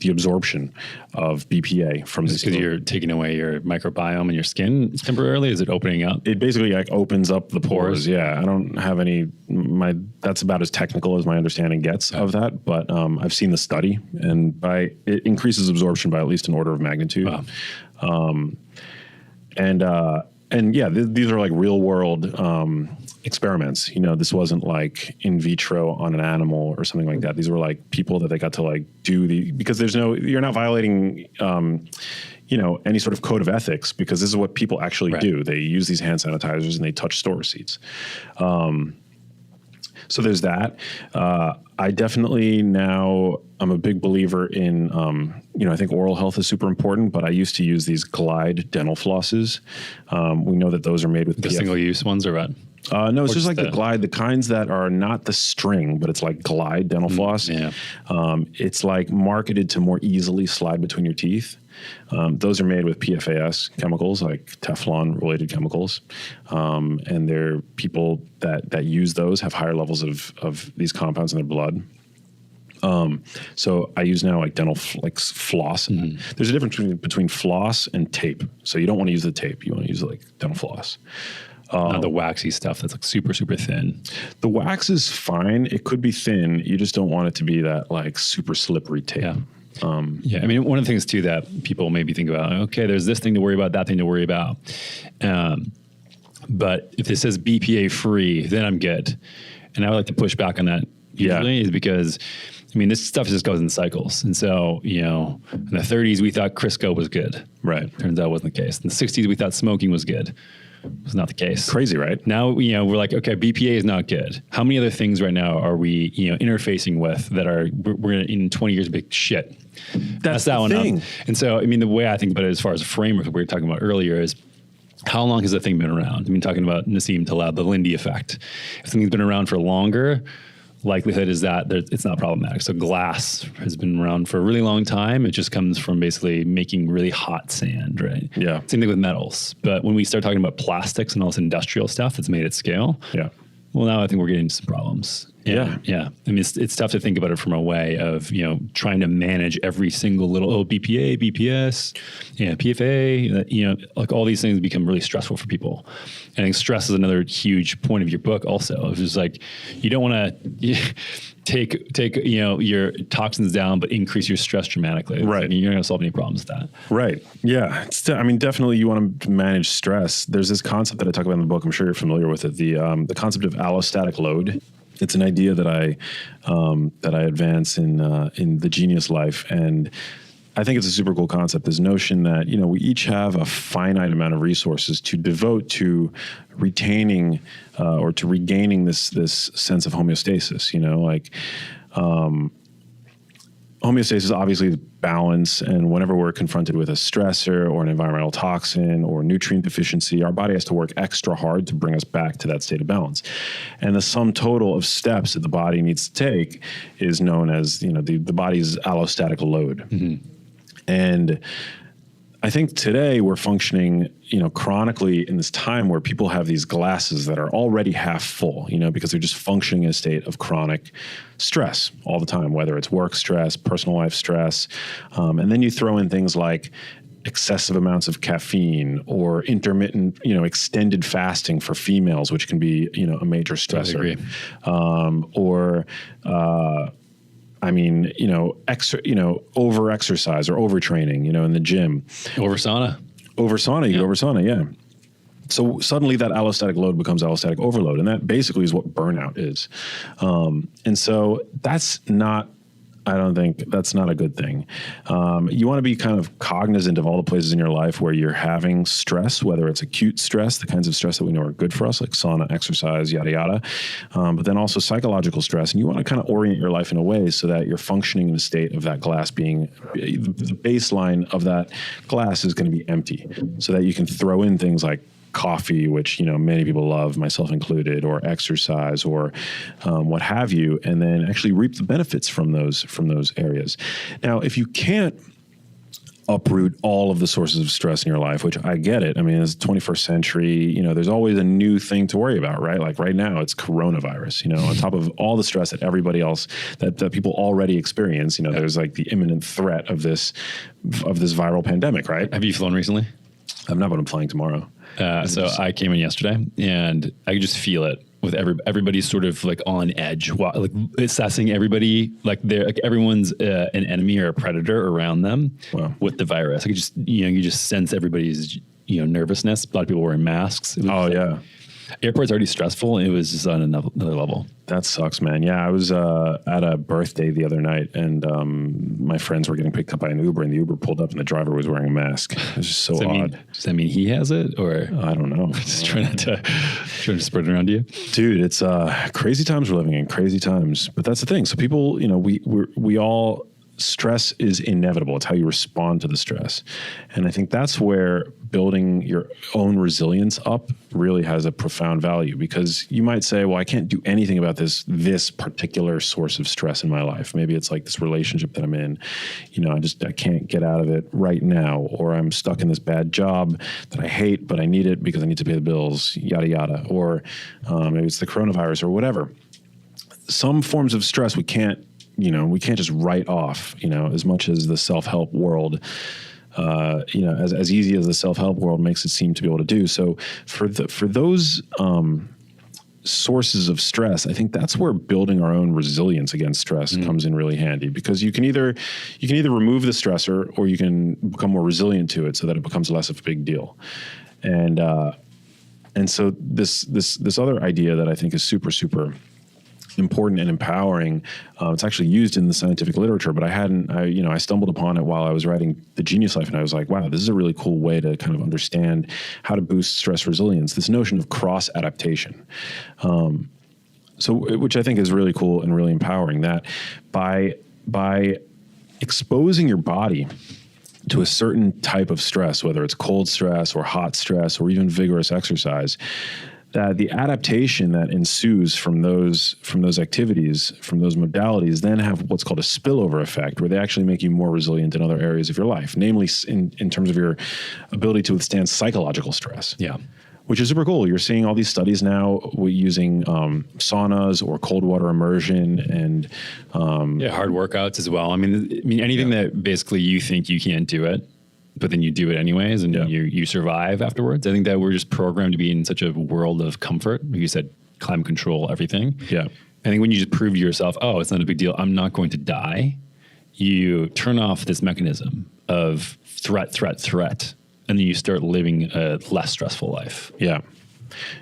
absorption of BPA from this. Because you're taking away your microbiome in your skin temporarily? Is it opening up? It basically like opens up the pores. Yeah, I don't have that's about as technical as my understanding gets of that. But I've seen the study, and it increases absorption by at least an order of magnitude. Wow. And yeah, these are like real world experiments. This wasn't like in vitro on an animal or something like that. These were like people that they got to like do because you're not violating any sort of code of ethics, because this is what people actually do. They use these hand sanitizers and they touch store receipts. So there's that. I definitely now, I'm a big believer in, I think oral health is super important, but I used to use these Glide dental flosses. We know that those are made with the single-use ones or what? No, it's just like the Glide, the kinds that are not the string, but it's like Glide dental floss. Yeah. It's like marketed to more easily slide between your teeth. Those are made with PFAS chemicals, like Teflon-related chemicals, and they're people that use those have higher levels of these compounds in their blood. So I use now like dental floss. There's a difference between floss and tape. So you don't want to use the tape; you want to use like dental floss. Not the waxy stuff that's like super, super thin. The wax is fine. It could be thin. You just don't want it to be that like super slippery tape. Yeah. I mean, one of the things too that people maybe think about, okay, there's this thing to worry about, that thing to worry about. But if it says BPA free, then I'm good. And I would like to push back on that usually is because I mean, this stuff just goes in cycles. And so, in the 30s, we thought Crisco was good. Right. Turns out it wasn't the case. In the 60s, we thought smoking was good. It was not the case. Crazy, right? Now, we're like, okay, BPA is not good. How many other things right now are we, interfacing with that we're in 20 years big shit? That's that one thing. up. And so, I mean, the way I think about it as far as a framework that we were talking about earlier is, how long has that thing been around? I mean, talking about Nassim Taleb, the Lindy effect. If something's been around for longer, likelihood is that it's not problematic. So glass has been around for a really long time. It just comes from basically making really hot sand, right? Yeah. Same thing with metals. But when we start talking about plastics and all this industrial stuff that's made at scale, well, now I think we're getting into some problems. And, yeah. I mean, it's tough to think about it from a way of, trying to manage every single little, BPA, BPS, PFA, like all these things become really stressful for people. And I think stress is another huge point of your book also. It's just like, you don't want to take your toxins down, but increase your stress dramatically. Right. Like, you're not going to solve any problems with that. Right. Yeah. Definitely you want to manage stress. There's this concept that I talk about in the book. I'm sure you're familiar with it. The concept of allostatic load. It's an idea that I advance in the Genius Life, and I think it's a super cool concept. This notion that we each have a finite amount of resources to devote to retaining or to regaining this sense of homeostasis. Homeostasis, obviously, balance, and whenever we're confronted with a stressor or an environmental toxin or nutrient deficiency, our body has to work extra hard to bring us back to that state of balance. And the sum total of steps that the body needs to take is known as, the body's allostatic load. Mm-hmm. And I think today we're functioning, chronically in this time where people have these glasses that are already half full, because they're just functioning in a state of chronic stress all the time, whether it's work stress, personal life stress. And then you throw in things like excessive amounts of caffeine or intermittent, extended fasting for females, which can be, a major stressor. I agree. Over exercise or overtraining, in the gym. Over sauna, yeah. So suddenly that allostatic load becomes allostatic overload. And that basically is what burnout is. And so I don't think that's not a good thing. You want to be kind of cognizant of all the places in your life where you're having stress, whether it's acute stress, the kinds of stress that we know are good for us, like sauna, exercise, yada, yada. But then also psychological stress. And you want to kind of orient your life in a way so that you're functioning in the state of that glass being, the baseline of that glass is going to be empty, so that you can throw in things like coffee, which many people love, myself included, or exercise, or what have you, and then actually reap the benefits from those areas. Now, if you can't uproot all of the sources of stress in your life, which I get it. I mean, it's 21st century, there's always a new thing to worry about, right? Like right now it's coronavirus, on top of all the stress that everybody else, that people already experience, there's like the imminent threat of this viral pandemic, right? Have you flown recently? I've not, but I'm flying tomorrow. So I came in yesterday and I could just feel it with everybody's sort of like on edge, like assessing everybody, like everyone's an enemy or a predator around them. Wow. With the virus. I could just, you just sense everybody's, nervousness. A lot of people wearing masks. Yeah. Airport's already stressful. It was just on another level. That sucks, man. Yeah, I was at a birthday the other night, and my friends were getting picked up by an Uber, and the Uber pulled up, and the driver was wearing a mask. It was just so odd. Does that mean he has it, or I don't know? Just trying to spread it around you, dude. It's crazy times we're living in. Crazy times, but that's the thing. So people, we all. Stress is inevitable. It's how you respond to the stress. And I think that's where building your own resilience up really has a profound value, because you might say, well, I can't do anything about this particular source of stress in my life. Maybe it's like this relationship that I'm in, I can't get out of it right now, or I'm stuck in this bad job that I hate, but I need it because I need to pay the bills, yada, yada. Or maybe it's the coronavirus or whatever. Some forms of stress we can't just write off, as much as the self-help world, as easy as the self-help world makes it seem to be able to do. So for those sources of stress, I think that's where building our own resilience against stress comes in really handy, because you can either remove the stressor, or you can become more resilient to it so that it becomes less of a big deal. And so this other idea that I think is super, super important and empowering. It's actually used in the scientific literature, but I stumbled upon it while I was writing The Genius Life, and I was like, wow, this is a really cool way to kind of understand how to boost stress resilience, this notion of cross adaptation. Which I think is really cool and really empowering, that by exposing your body to a certain type of stress, whether it's cold stress or hot stress or even vigorous exercise, that the adaptation that ensues from those activities, from those modalities, then have what's called a spillover effect, where they actually make you more resilient in other areas of your life, namely in terms of your ability to withstand psychological stress. Yeah. Which is super cool. You're seeing all these studies now using saunas or cold water immersion and hard workouts as well. I mean anything that basically you think you can't do it, but then you do it anyways, and you survive afterwards. I think that we're just programmed to be in such a world of comfort. Like you said, climate control, everything. Yeah. I think when you just prove to yourself, oh, it's not a big deal, I'm not going to die, you turn off this mechanism of threat. And then you start living a less stressful life. Yeah.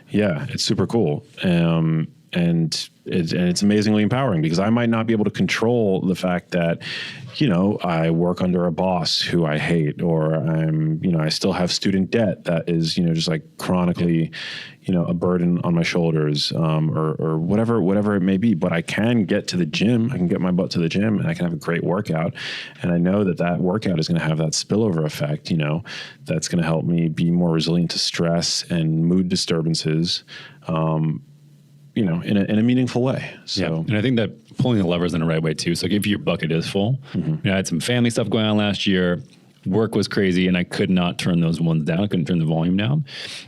Yeah. It's super cool. And it's amazingly empowering, because I might not be able to control the fact that, I work under a boss who I hate, or I still have student debt that is, just like chronically, a burden on my shoulders, or whatever it may be. But I can get to the gym. I can get my butt to the gym, and I can have a great workout. And I know that workout is going to have that spillover effect, that's going to help me be more resilient to stress and mood disturbances, in a meaningful way. So, and I think that pulling the levers in the right way too. So if your bucket is full, I had some family stuff going on last year. Work was crazy, and I could not turn those ones down. I couldn't turn the volume down.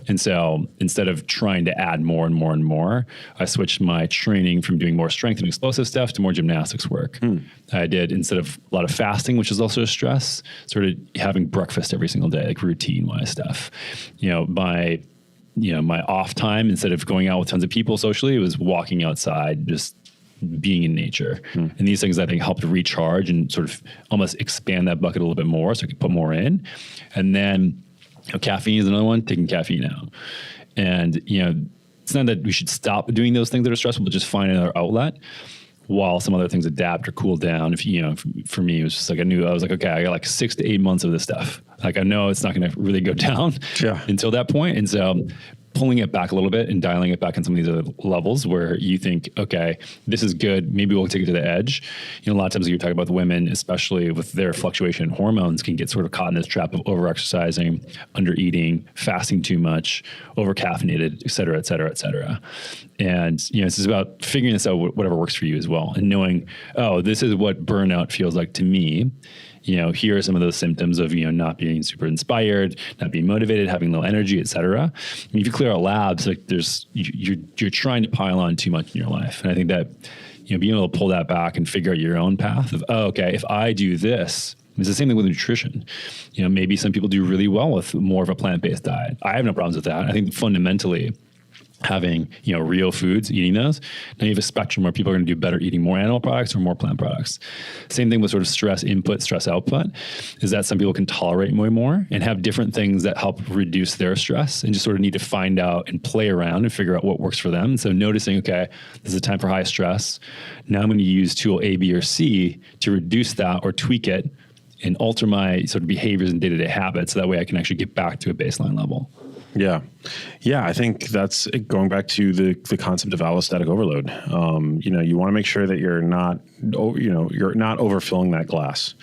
And so instead of trying to add more and more and more, I switched my training from doing more strength and explosive stuff to more gymnastics work. I did, instead of a lot of fasting, which is also a stress, started having breakfast every single day, like routine-wise stuff. My off time, instead of going out with tons of people socially, it was walking outside, just being in nature. And these things, I think, helped recharge and sort of almost expand that bucket a little bit more, so I could put more in. And then caffeine is another one, taking caffeine out. And, it's not that we should stop doing those things that are stressful, but just find another outlet while some other things adapt or cool down. For me, it was just like, I was like, okay, I got like 6 to 8 months of this stuff. Like, I know it's not going to really go down until that point. And so pulling it back a little bit and dialing it back in some of these other levels where you think, okay, this is good. Maybe we'll take it to the edge. A lot of times you're talking about the women, especially with their fluctuation in hormones, can get sort of caught in this trap of over-exercising, under-eating, fasting too much, over-caffeinated, et cetera, et cetera, et cetera. And, this is about figuring this out, whatever works for you as well. And knowing, oh, this is what burnout feels like to me. Here are some of those symptoms of, not being super inspired, not being motivated, having low energy, et cetera. If you clear out labs, like you're trying to pile on too much in your life. And I think that, being able to pull that back and figure out your own path of, oh, okay, if I do this, it's the same thing with nutrition. Maybe some people do really well with more of a plant-based diet. I have no problems with that. I think fundamentally, having, real foods, eating those. Now you have a spectrum where people are going to do better eating more animal products or more plant products. Same thing with sort of stress input, stress output, is that some people can tolerate more and have different things that help reduce their stress, and just sort of need to find out and play around and figure out what works for them. So noticing, okay, this is a time for high stress. Now I'm going to use tool A, B, or C to reduce that or tweak it and alter my sort of behaviors and day-to-day habits, so that way I can actually get back to a baseline level. Yeah. I think that's going back to the concept of allostatic overload. You want to make sure that you're not overfilling that glass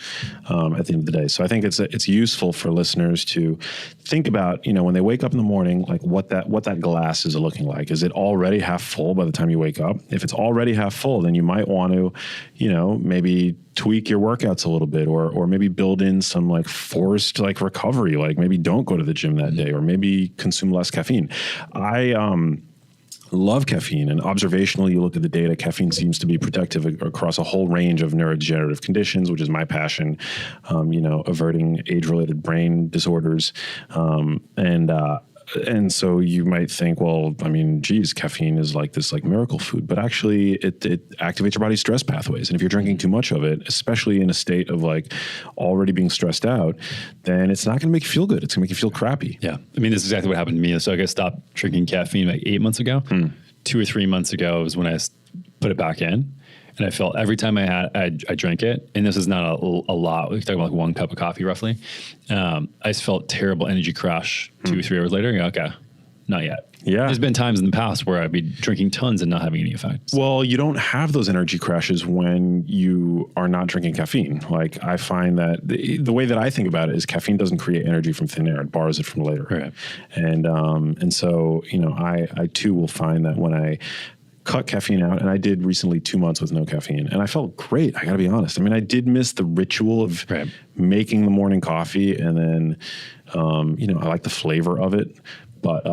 at the end of the day. So I think it's useful for listeners to think about, when they wake up in the morning, like what that glass is looking like. Is it already half full by the time you wake up? If it's already half full, then you might want to, maybe tweak your workouts a little bit, or maybe build in some like forced like recovery, like maybe don't go to the gym that day, or maybe consume less caffeine. I love caffeine, and observationally, you look at the data, caffeine seems to be protective across a whole range of neurodegenerative conditions, which is my passion, averting age-related brain disorders. And so you might think, well, geez, caffeine is like this like miracle food, but actually it activates your body's stress pathways. And if you're drinking too much of it, especially in a state of like already being stressed out, then it's not going to make you feel good. It's going to make you feel crappy. Yeah. This is exactly what happened to me. So I stopped drinking caffeine like 8 months ago. 2 or 3 months ago was when I put it back in. And I felt every time I drank it, and this is not a lot, we're talking about like 1 cup of coffee roughly. I just felt terrible energy crash 2 or 3 hours later. Okay, not yet. Yeah. There's been times in the past where I'd be drinking tons and not having any effect. Well, you don't have those energy crashes when you are not drinking caffeine. Like I find that the way that I think about it is caffeine doesn't create energy from thin air. It borrows it from later. Right. And so, I too will find that when I cut caffeine out, and I did recently 2 months with no caffeine, and I felt great. I got to be honest. I mean, I did miss the ritual of making the morning coffee, and then, I like the flavor of it, but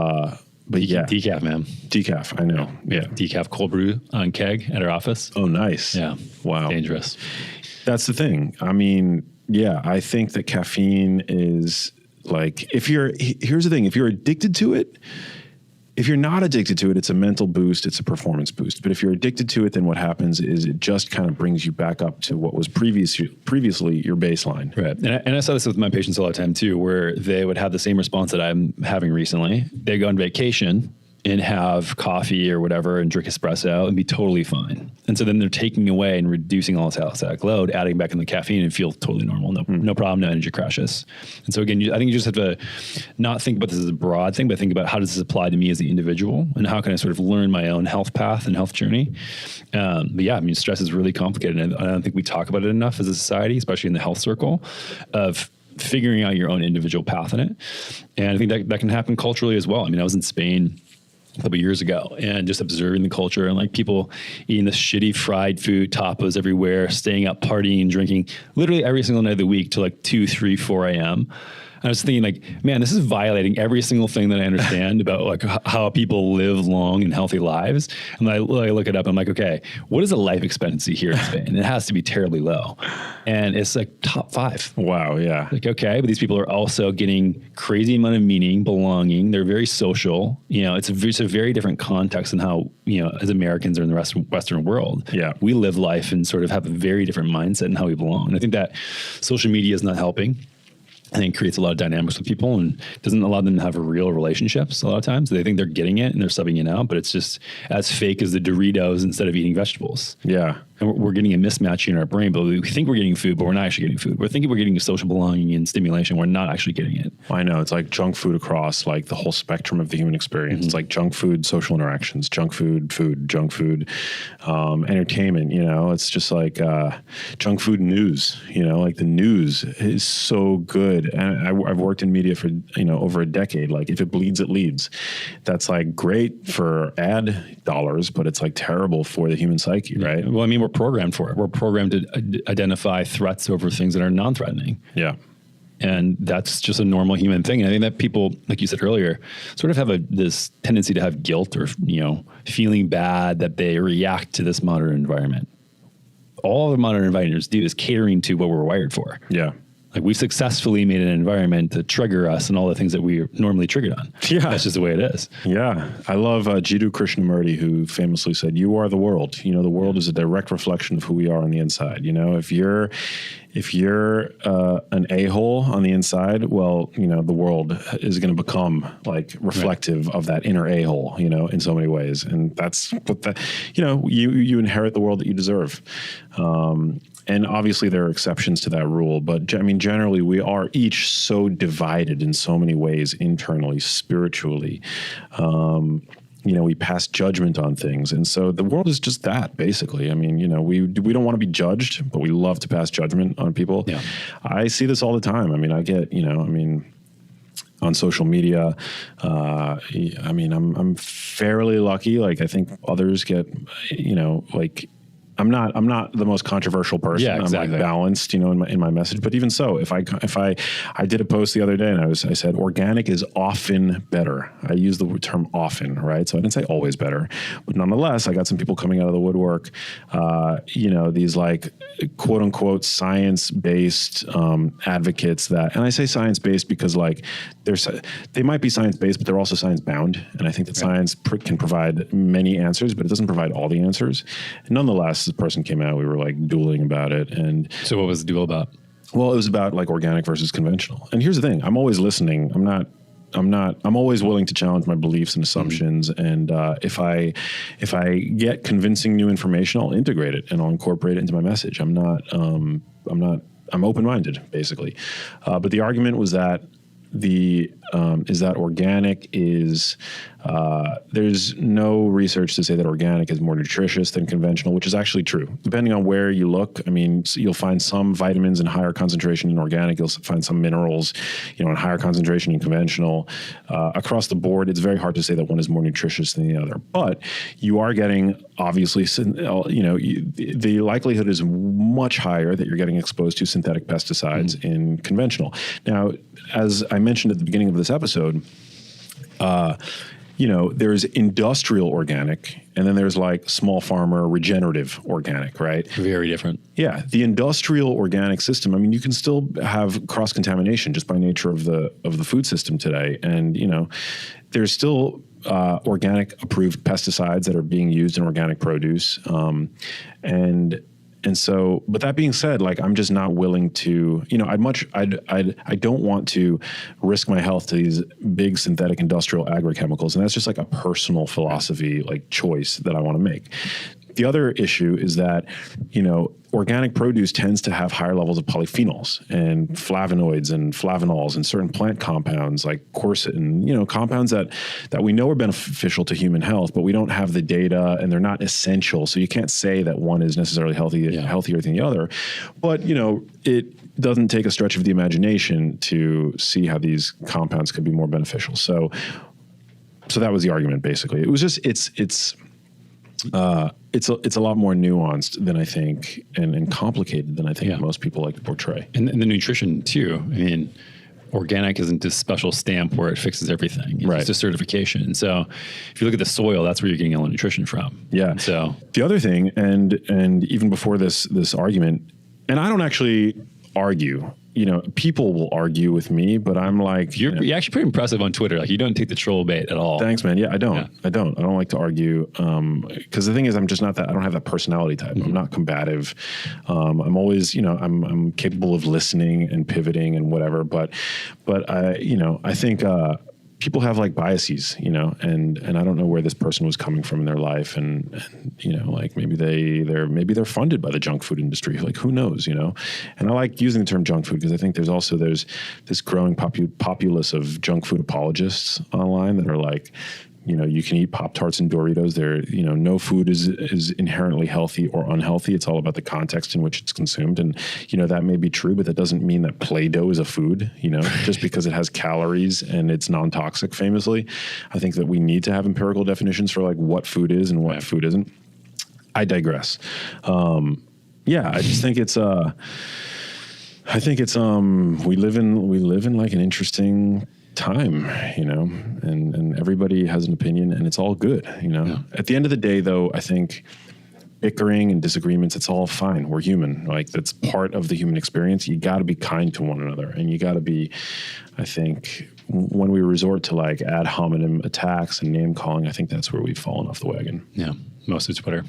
yeah, decaf, man. Decaf, I know. Yeah, decaf cold brew on keg at our office. Oh, nice. Yeah, wow, dangerous. That's the thing. I mean, yeah, I think that caffeine is like here's the thing: if you're addicted to it. If you're not addicted to it, it's a mental boost, it's a performance boost. But if you're addicted to it, then what happens is it just kind of brings you back up to what was previously your baseline. Right. And I saw this with my patients all the time too, where they would have the same response that I'm having recently. They go on vacation and have coffee or whatever and drink espresso and be totally fine. And so then they're taking away and reducing all this allostatic load, adding back in the caffeine and feel totally normal. No problem, no energy crashes. And so again, I think you just have to not think about this as a broad thing, but think about how does this apply to me as the individual and how can I sort of learn my own health path and health journey. But yeah, I mean, stress is really complicated. And I don't think we talk about it enough as a society, especially in the health circle, of figuring out your own individual path in it. And I think that can happen culturally as well. I mean, I was in Spain a couple of years ago and just observing the culture and like people eating this shitty fried food, tapas everywhere, staying up, partying, drinking literally every single night of the week till like 2, 3, 4 a.m. I was thinking like, man, this is violating every single thing that I understand about like how people live long and healthy lives. And I look it up and I'm like, okay, what is the life expectancy here in Spain? And it has to be terribly low. And it's like top 5. Wow. Yeah. Like, okay, but these people are also getting crazy amount of meaning, belonging. They're very social. It's a very different context than how, as Americans or in the rest of Western world, we live life and sort of have a very different mindset in how we belong. And I think that social media is not helping. I think it creates a lot of dynamics with people and doesn't allow them to have real relationships a lot of times. They think they're getting it and they're subbing it out, but it's just as fake as the Doritos instead of eating vegetables. Yeah. And we're getting a mismatch in our brain, but we think we're getting food, but we're not actually getting food. We're thinking we're getting social belonging and stimulation. We're not actually getting it. I know. It's like junk food across like the whole spectrum of the human experience. Mm-hmm. It's like junk food, social interactions, junk food, junk food, entertainment, it's just like junk food news, like the news is so good. And I've worked in media for, over a decade. Like if it bleeds, it leads. That's like great for ad dollars, but it's like terrible for the human psyche, right? Well, I mean, we're programmed for it. We're programmed to identify threats over things that are non-threatening. Yeah. And that's just a normal human thing. And I think that people, like you said earlier, sort of have this tendency to have guilt or, feeling bad that they react to this modern environment. All the modern environments do is catering to what we're wired for. Yeah. Like we successfully made an environment to trigger us and all the things that we are normally triggered on. Yeah. That's just the way it is. Yeah. I love Jiddu Krishnamurti, who famously said, "You are the world." The world is a direct reflection of who we are on the inside. If you're an a-hole on the inside, well, the world is going to become like reflective of that inner a-hole, in so many ways. And that's what you inherit the world that you deserve. And obviously there are exceptions to that rule, but I mean, generally we are each so divided in so many ways, internally, spiritually. We pass judgment on things. And so the world is just that, basically. I mean, we don't want to be judged, but we love to pass judgment on people. Yeah. I see this all the time. I mean, I get, on social media, I'm fairly lucky. Like I think others get, I'm not the most controversial person. Yeah, exactly. I'm like balanced, in my message. But even so, if I did a post the other day and I said organic is often better. I use the term often, right? So I didn't say always better, but nonetheless, I got some people coming out of the woodwork. These like quote unquote science-based advocates and I say science-based because like they might be science-based, but they're also science-bound. And I think that science can provide many answers, but it doesn't provide all the answers. And nonetheless, this person came out, we were like dueling about it. And so what was the duel about? Well, it was about like organic versus conventional. And here's the thing, I'm always listening. I'm I'm always willing to challenge my beliefs and assumptions. And if I get convincing new information, I'll integrate it and I'll incorporate it into my message. I'm open-minded, basically. But the argument was that organic is, there's no research to say that organic is more nutritious than conventional, which is actually true. Depending on where you look, I mean, you'll find some vitamins in higher concentration in organic. You'll find some minerals, in higher concentration in conventional. Across the board, it's very hard to say that one is more nutritious than the other. But you are getting, obviously, the likelihood is much higher that you're getting exposed to synthetic pesticides in conventional. Now, as I mentioned at the beginning of this episode, there's industrial organic, and then there's like small farmer regenerative organic, right? Very different. Yeah. The industrial organic system, I mean, you can still have cross-contamination just by nature of the food system today. And, there's still organic approved pesticides that are being used in organic produce. And so, but that being said, like, I'm just not willing to, I don't want to risk my health to these big synthetic industrial agrochemicals. And that's just like a personal philosophy, like choice that I want to make. The other issue is that, organic produce tends to have higher levels of polyphenols and flavonoids and flavanols and certain plant compounds like quercetin, compounds that we know are beneficial to human health, but we don't have the data and they're not essential. So you can't say that one is necessarily healthier than the other. But, it doesn't take a stretch of the imagination to see how these compounds could be more beneficial. So that was the argument, basically. It was just, it's a lot more nuanced than I think, and complicated than I think most people like to portray. And the nutrition too. I mean, organic isn't this special stamp where it fixes everything. It's just a certification. So if you look at the soil, that's where you're getting all the nutrition from. Yeah. And so the other thing, and even before this argument, and I don't actually argue. People will argue with me, but I'm like, you're actually pretty impressive on Twitter. Like, you don't take the troll bait at all. Thanks, man. Yeah, I don't. I don't like to argue. Cause the thing is, I'm just not that, I don't have that personality type. I'm not combative. I'm always, I'm capable of listening and pivoting and whatever, but I think, people have like biases, and I don't know where this person was coming from in their life, and like maybe they're funded by the junk food industry, like who knows, and I like using the term junk food because I think there's this growing populace of junk food apologists online that are like, you can eat Pop-Tarts and Doritos. No food is inherently healthy or unhealthy. It's all about the context in which it's consumed. And, that may be true, but that doesn't mean that Play-Doh is a food, just because it has calories and it's non-toxic, famously. I think that we need to have empirical definitions for like what food is and what food isn't. I digress. I just think we live in like an interesting time, and everybody has an opinion and it's all good, At the end of the day, though, I think bickering and disagreements, it's all fine. We're human. Like, that's part of the human experience. You got to be kind to one another, and you got to be, I think, when we resort to like ad hominem attacks and name calling, I think that's where we've fallen off the wagon. Yeah. Most of Twitter.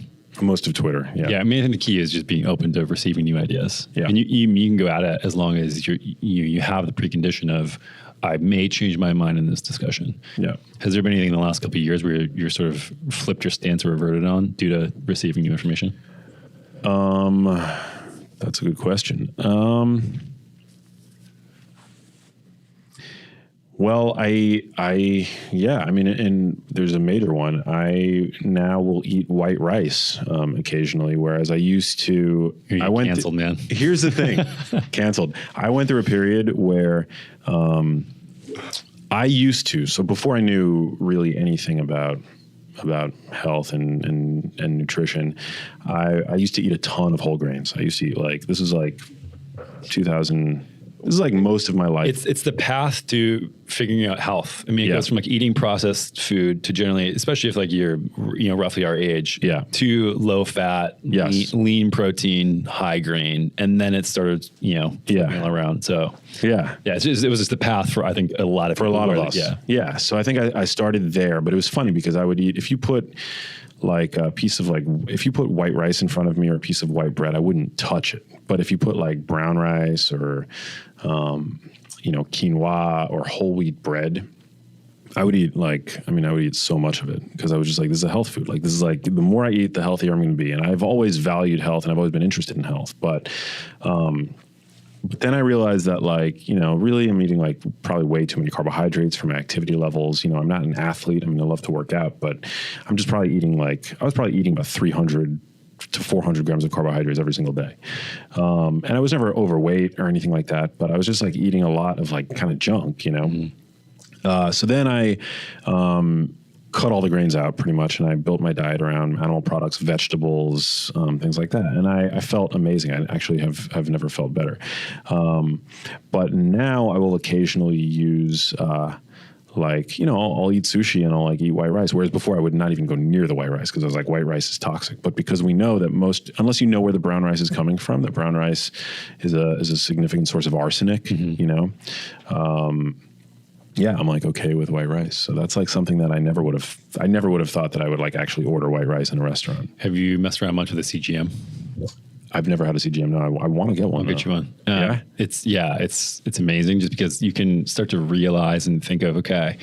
Yeah. Yeah. I mean, I think the key is just being open to receiving new ideas. Yeah. And you can go at it as long as you have the precondition of, I may change my mind in this discussion. Yeah. Has there been anything in the last couple of years where you're sort of flipped your stance or reverted on due to receiving new information? That's a good question. Well, and there's a major one. I now will eat white rice occasionally, whereas I used to. Canceled, man. Here's the thing, canceled. I went through a period where I used to. So before I knew really anything about health and nutrition, I used to eat a ton of whole grains. I used to eat this is like 2000. This is like most of my life. It's the path to figuring out health. I mean, it goes from like eating processed food to generally, especially if like you're, roughly our age, to low fat, lean protein, high grain. And then it started, flipping all around. So it was just the path for, I think, a lot of us. Yeah. So I think I started there, but it was funny because I would eat, if you put like a piece of if you put white rice in front of me or a piece of white bread, I wouldn't touch it. But if you put like brown rice or, quinoa or whole wheat bread, I would eat so much of it because I was just like, this is a health food. Like, this is like, the more I eat, the healthier I'm going to be. And I've always valued health and I've always been interested in health. But then I realized that, like, really I'm eating like probably way too many carbohydrates for my activity levels. I'm not an athlete. I mean, I love to work out, but I'm just probably eating I was probably eating about 300 to 400 grams of carbohydrates every single day. And I was never overweight or anything like that, but I was just like eating a lot of like kind of junk, So then I cut all the grains out pretty much, and I built my diet around animal products, vegetables, things like that. And I felt amazing. I actually have never felt better. But now I will occasionally use I'll eat sushi and I'll like eat white rice. Whereas before I would not even go near the white rice because I was like, white rice is toxic. But because we know that unless you know where the brown rice is coming from, that brown rice is a significant source of arsenic, I'm like okay with white rice. So that's like something that I never would have thought that I would like actually order white rice in a restaurant. Have you messed around much with a CGM? I've never had a CGM. No, I want to get one. I'll get you one. It's amazing just because you can start to realize and think of, okay,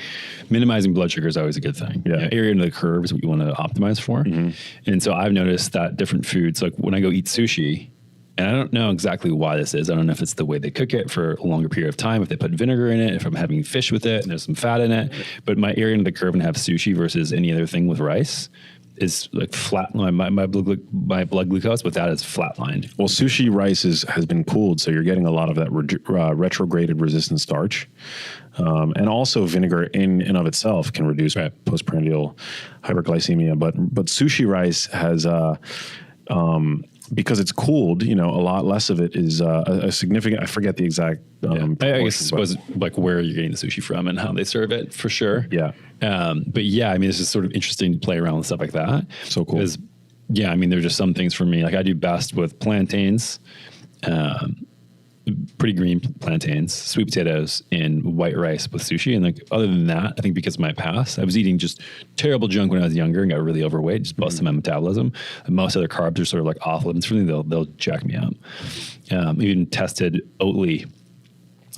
minimizing blood sugar is always a good thing. Yeah. Area under the curve is what you want to optimize for. Mm-hmm. And so I've noticed that different foods, like when I go eat sushi, and I don't know exactly why this is. I don't know if it's the way they cook it for a longer period of time, if they put vinegar in it, if I'm having fish with it and there's some fat in it. But my area under the curve and have sushi versus any other thing with rice is like flat. My blood glucose with that is flatlined. Well, sushi rice has been cooled, so you're getting a lot of that retrograded resistant starch. And also vinegar in and of itself can reduce postprandial hyperglycemia. But sushi rice has... because it's cooled, a lot less of it is a significant. I forget the exact. I guess it was like where you're getting the sushi from and how they serve it for sure. Yeah. But yeah, I mean, it's just sort of interesting to play around with stuff like that. So cool. Because there's just some things for me. Like I do best with plantains, pretty green plantains, sweet potatoes, and white rice with sushi. And like other than that, I think because of my past, I was eating just terrible junk when I was younger and got really overweight, just busted my metabolism. And most other carbs are sort of like off limits for me. They'll jack me up. Even tested Oatly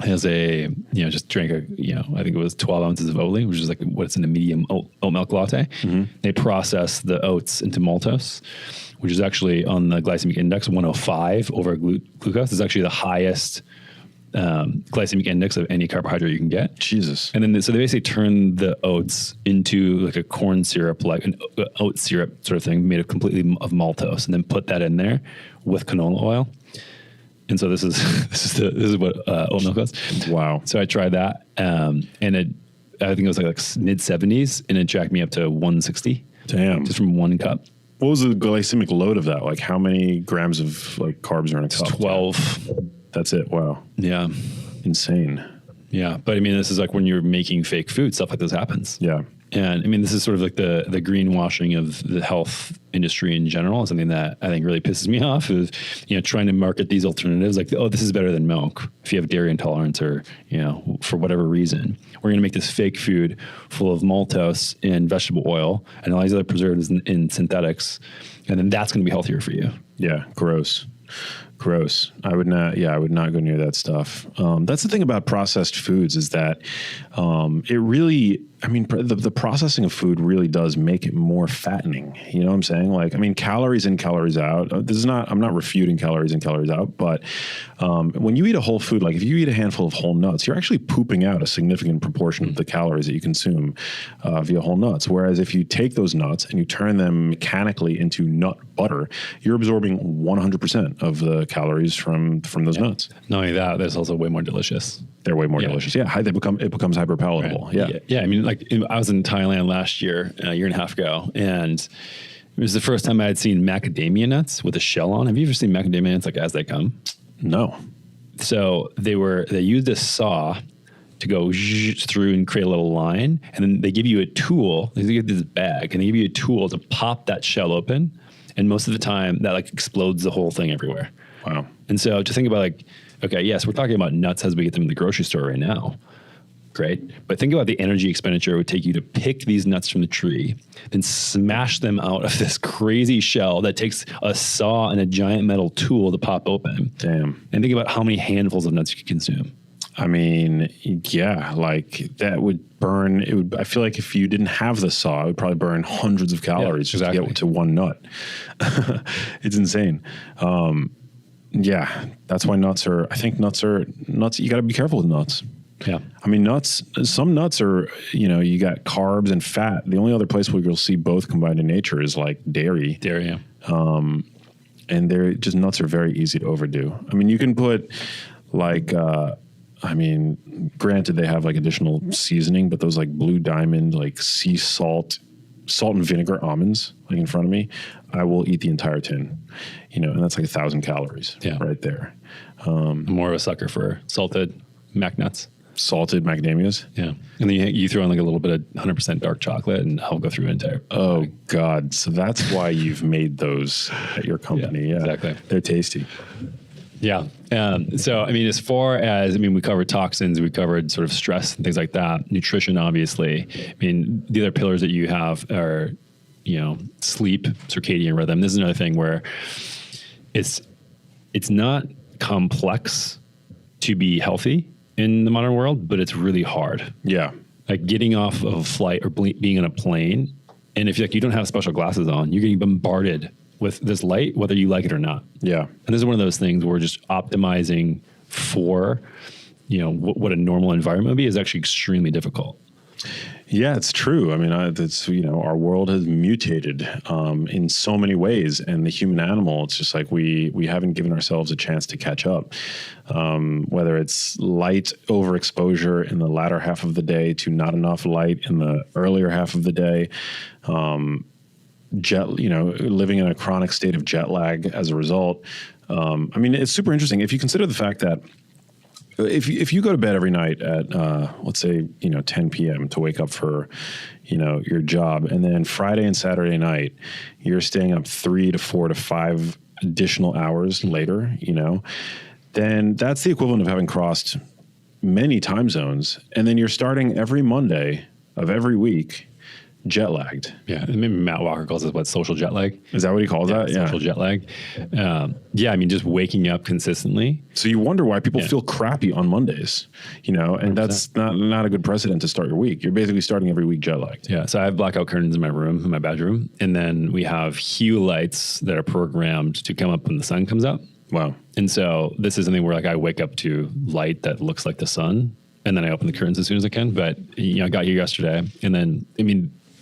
as a, just drank I think it was 12 ounces of Oatly, which is like what's in a medium oat milk latte. Mm-hmm. They process the oats into maltose, which is actually on the glycemic index 105 over glucose. Is actually the highest glycemic index of any carbohydrate you can get. Jesus. And then so they basically turn the oats into like a corn syrup, like an oat syrup sort of thing, made completely of maltose, and then put that in there with canola oil. And so this is what oat milk is. Wow. So I tried that, and I think it was like mid 70s, and it jacked me up to 160. Damn. Just from one cup. What was the glycemic load of that? Like how many grams of like carbs are in a cup? 12. That's it. Wow. Yeah. Insane. Yeah. But I mean, this is like when you're making fake food, stuff like this happens. Yeah. And I mean, this is sort of like the greenwashing of the health industry in general. Something that I think really pisses me off is, trying to market these alternatives like, oh, this is better than milk. If you have dairy intolerance or, for whatever reason, we're going to make this fake food full of maltose and vegetable oil and all these other preservatives and synthetics. And then that's going to be healthier for you. Yeah. Gross. I would not go near that stuff. That's the thing about processed foods is that it really, the processing of food really does make it more fattening. You know what I'm saying? Like, calories in, calories out. I'm not refuting calories in, calories out, but when you eat a whole food, like if you eat a handful of whole nuts, you're actually pooping out a significant proportion of the calories that you consume via whole nuts. Whereas if you take those nuts and you turn them mechanically into nut butter, you're absorbing 100% of the calories from those nuts. Not only that, that's also way more delicious. They're way more delicious. Yeah, it becomes hyper palatable. Right. Yeah. I was in Thailand last year, a year and a half ago, and it was the first time I had seen macadamia nuts with a shell on. Have you ever seen macadamia nuts like as they come? No. So they used a saw to go through and create a little line, and then they give you a tool. They give you this bag, and they give you a tool to pop that shell open. And most of the time, that explodes the whole thing everywhere. Wow. And so to think about okay, yes, we're talking about nuts as we get them in the grocery store right now. Great. But think about the energy expenditure it would take you to pick these nuts from the tree, then smash them out of this crazy shell that takes a saw and a giant metal tool to pop open. Damn. And think about how many handfuls of nuts you could consume. I mean, yeah, like that would burn. It would. I feel like if you didn't have the saw, it would probably burn hundreds of calories just to get to one nut. It's insane. Yeah, that's why nuts are. I think nuts. You got to be careful with nuts. Yeah. I mean, some nuts are, you got carbs and fat. The only other place where you'll see both combined in nature is like dairy. Dairy, yeah. And nuts are very easy to overdo. I mean, you can put like, granted they have like additional seasoning, but those like Blue Diamond, like sea salt and vinegar almonds, like in front of me, I will eat the entire tin, and that's like 1,000 calories right there. I'm more of a sucker for salted mac nuts. Salted macadamias. Yeah. And then you throw in like a little bit of 100% dark chocolate and I'll go through an entire. Oh God. So that's why you've made those at your company. Yeah, exactly. They're tasty. Yeah. So, I mean, as far as, we covered toxins, we covered sort of stress and things like that. Nutrition, obviously. I mean, the other pillars that you have are, sleep, circadian rhythm. This is another thing where it's not complex to be healthy in the modern world, but it's really hard. Yeah. Like getting off of a flight or being on a plane. And if you don't have special glasses on, you're getting bombarded with this light, whether you like it or not. Yeah. And this is one of those things where just optimizing for, what a normal environment would be is actually extremely difficult. Yeah, it's true. I mean, our world has mutated in so many ways, and the human animal, it's just like we haven't given ourselves a chance to catch up. Whether it's light overexposure in the latter half of the day to not enough light in the earlier half of the day, living in a chronic state of jet lag as a result. It's super interesting if you consider the fact that if you go to bed every night at, let's say, 10 p.m. to wake up for, your job, and then Friday and Saturday night, you're staying up 3 to 4 to 5 additional hours later, then that's the equivalent of having crossed many time zones. And then you're starting every Monday of every week jet lagged. Yeah. And maybe Matt Walker calls it social jet lag. Is that what he calls that? Social jet lag. Just waking up consistently. So you wonder why people feel crappy on Mondays, and 100%. That's not a good precedent to start your week. You're basically starting every week jet lagged. Yeah. So I have blackout curtains in my bedroom. And then we have hue lights that are programmed to come up when the sun comes up. Wow. And so this is something where I wake up to light that looks like the sun, and then I open the curtains as soon as I can. But, I got here yesterday, and then,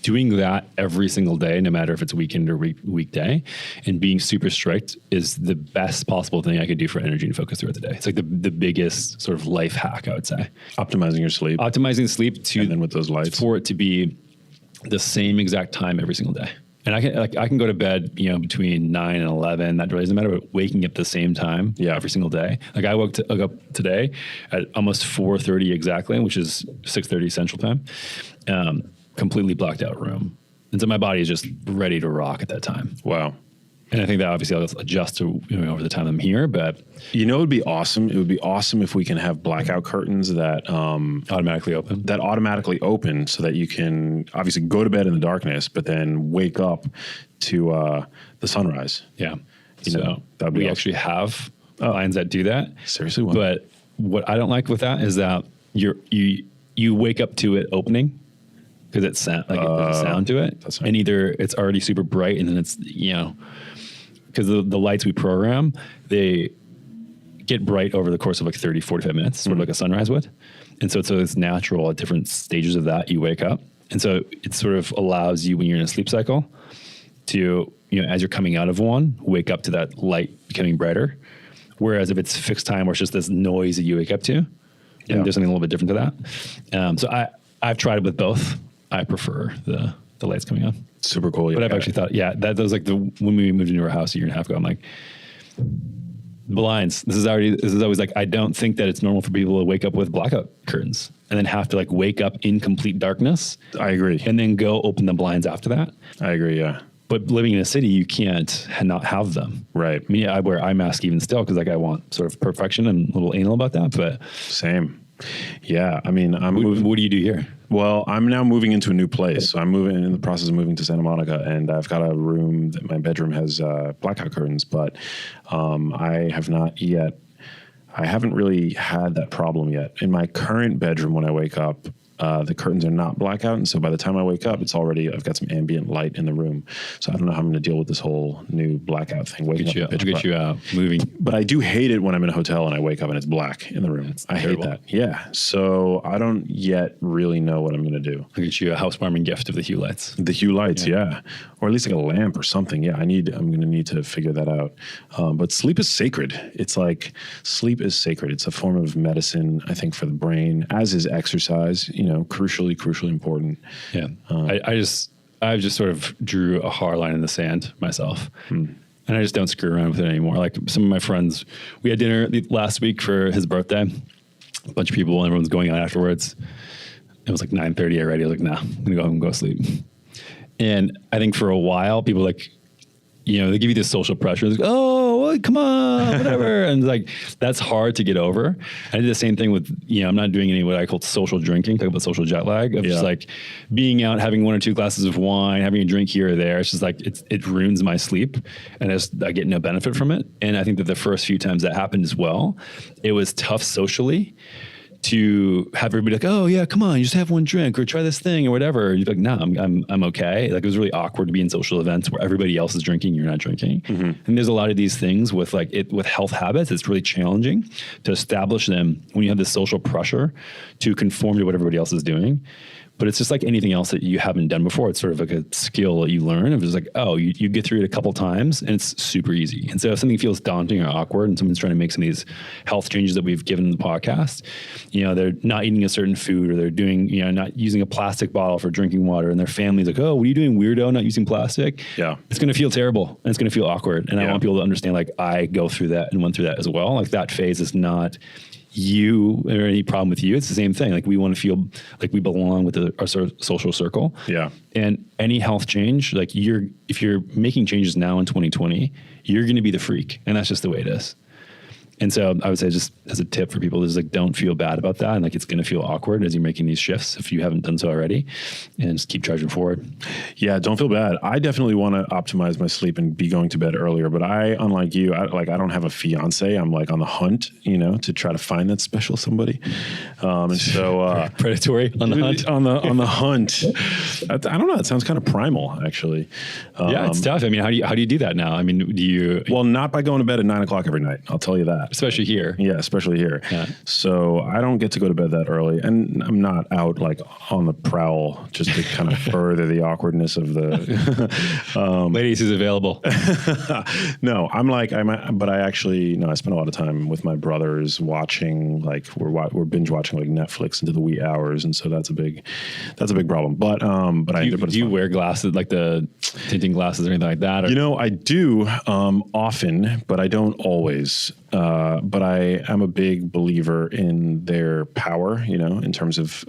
doing that every single day, no matter if it's weekend or weekday, and being super strict is the best possible thing I could do for energy and focus throughout the day. It's like the biggest sort of life hack, I would say. Optimizing your sleep. Optimizing sleep and then with those lights. For it to be the same exact time every single day. And I can go to bed, between 9 and 11. That really doesn't matter. But waking up the same time every single day. Like I woke up today at almost 4:30 exactly, which is 6:30 Central Time. Completely blacked out room. And so my body is just ready to rock at that time. Wow. And I think that obviously I'll adjust to over the time I'm here, but it would be awesome. It would be awesome if we can have blackout curtains that automatically open so that you can obviously go to bed in the darkness, but then wake up to the sunrise. Yeah. We actually have lines that do that. Seriously? What? But what I don't like with that is that you wake up to it opening. Because it's there's a sound to it, that's right. And either it's already super bright, and then it's because the lights we program, they get bright over the course of like 30, 45 minutes, sort of like a sunrise would, and so it's natural at different stages of that you wake up, and so it sort of allows you when you're in a sleep cycle to as you're coming out of one, wake up to that light becoming brighter, whereas if it's fixed time where it's just this noise that you wake up to, and there's something a little bit different to that. So I've tried it with both. I prefer the lights coming on. Super cool. But I've actually thought, that was like when we moved into our house a year and a half ago, I'm like, blinds. This is always like, I don't think that it's normal for people to wake up with blackout curtains and then have to like wake up in complete darkness. I agree. And then go open the blinds after that. I agree. Yeah. But living in a city, you can't not have them. Right. I mean, I wear eye mask even still because I want sort of perfection and a little anal about that. But same. Yeah. I mean, what do you do here? Well, I'm now moving into a new place. So I'm in the process of moving to Santa Monica, and I've got a room that my bedroom has blackout curtains, but I have not yet I haven't really had that problem yet. In my current bedroom, when I wake up, the curtains are not blackout. And so by the time I wake up, I've got some ambient light in the room. So I don't know how I'm going to deal with this whole new blackout thing. I'll get you out moving. But I do hate it when I'm in a hotel and I wake up and it's black in the room. I hate that. Yeah. So I don't yet really know what I'm going to do. I'll get you a housewarming gift of the Hue lights. The Hue lights, yeah. Or at least like a lamp or something. Yeah, I'm going to need to figure that out. But sleep is sacred. It's like sleep is sacred. It's a form of medicine, I think, for the brain, as is exercise, crucially important. Yeah. I've just sort of drew a hard line in the sand myself. And I just don't screw around with it anymore. Like some of my friends, we had dinner last week for his birthday, a bunch of people, and everyone's going out afterwards. It was like 9:30 already. I was like, nah, I'm going to go home and go sleep. And I think for a while, people like, they give you this social pressure. It's like, oh, well, come on, whatever. And like, that's hard to get over. I did the same thing with, I'm not doing any what I call social drinking, talk about social jet lag of just like being out, having 1 or 2 glasses of wine, having a drink here or there. It's just like, it ruins my sleep and I get no benefit from it. And I think that the first few times that happened as well, it was tough socially to have everybody like, oh yeah, come on, you just have one drink or try this thing or whatever. You're like, no, I'm okay. Like it was really awkward to be in social events where everybody else is drinking, you're not drinking. And there's a lot of these things with with health habits. It's really challenging to establish them when you have this social pressure to conform to what everybody else is doing. But it's just like anything else that you haven't done before. It's sort of like a skill that you learn. It's just like, oh, you get through it a couple times and it's super easy. And so if something feels daunting or awkward and someone's trying to make some of these health changes that we've given in the podcast, they're not eating a certain food or they're doing, not using a plastic bottle for drinking water and their family's like, oh, what are you doing, weirdo, not using plastic? Yeah. It's going to feel terrible and it's going to feel awkward. And I want people to understand, like, I go through that and went through that as well. Like that phase is not you or any problem with you. It's the same thing. Like we want to feel like we belong with our social circle. Yeah. And any health change, like if you're making changes now in 2020, you're going to be the freak. And that's just the way it is. And so I would say, just as a tip for people, is like, don't feel bad about that. And like, it's going to feel awkward as you're making these shifts if you haven't done so already, and just keep charging forward. Yeah. Don't feel bad. I definitely want to optimize my sleep and be going to bed earlier, but unlike you, I don't have a fiance. I'm like on the hunt, to try to find that special somebody. And so, predatory on the hunt, on the hunt. I don't know. It sounds kind of primal, actually. Yeah, it's tough. I mean, how do you do that now? I mean, well, not by going to bed at 9 o'clock every night. I'll tell you that. Especially here. Yeah, especially here. Yeah. So I don't get to go to bed that early, and I'm not out like on the prowl just to kind of further the awkwardness of the ladies who's available. No, but I actually, I spend a lot of time with my brothers watching, like we're binge watching like Netflix into the wee hours. And so that's a big problem. But do you wear glasses, like the tinting glasses or anything like that? Or? I do often, but I don't always. But I am a big believer in their power, in terms of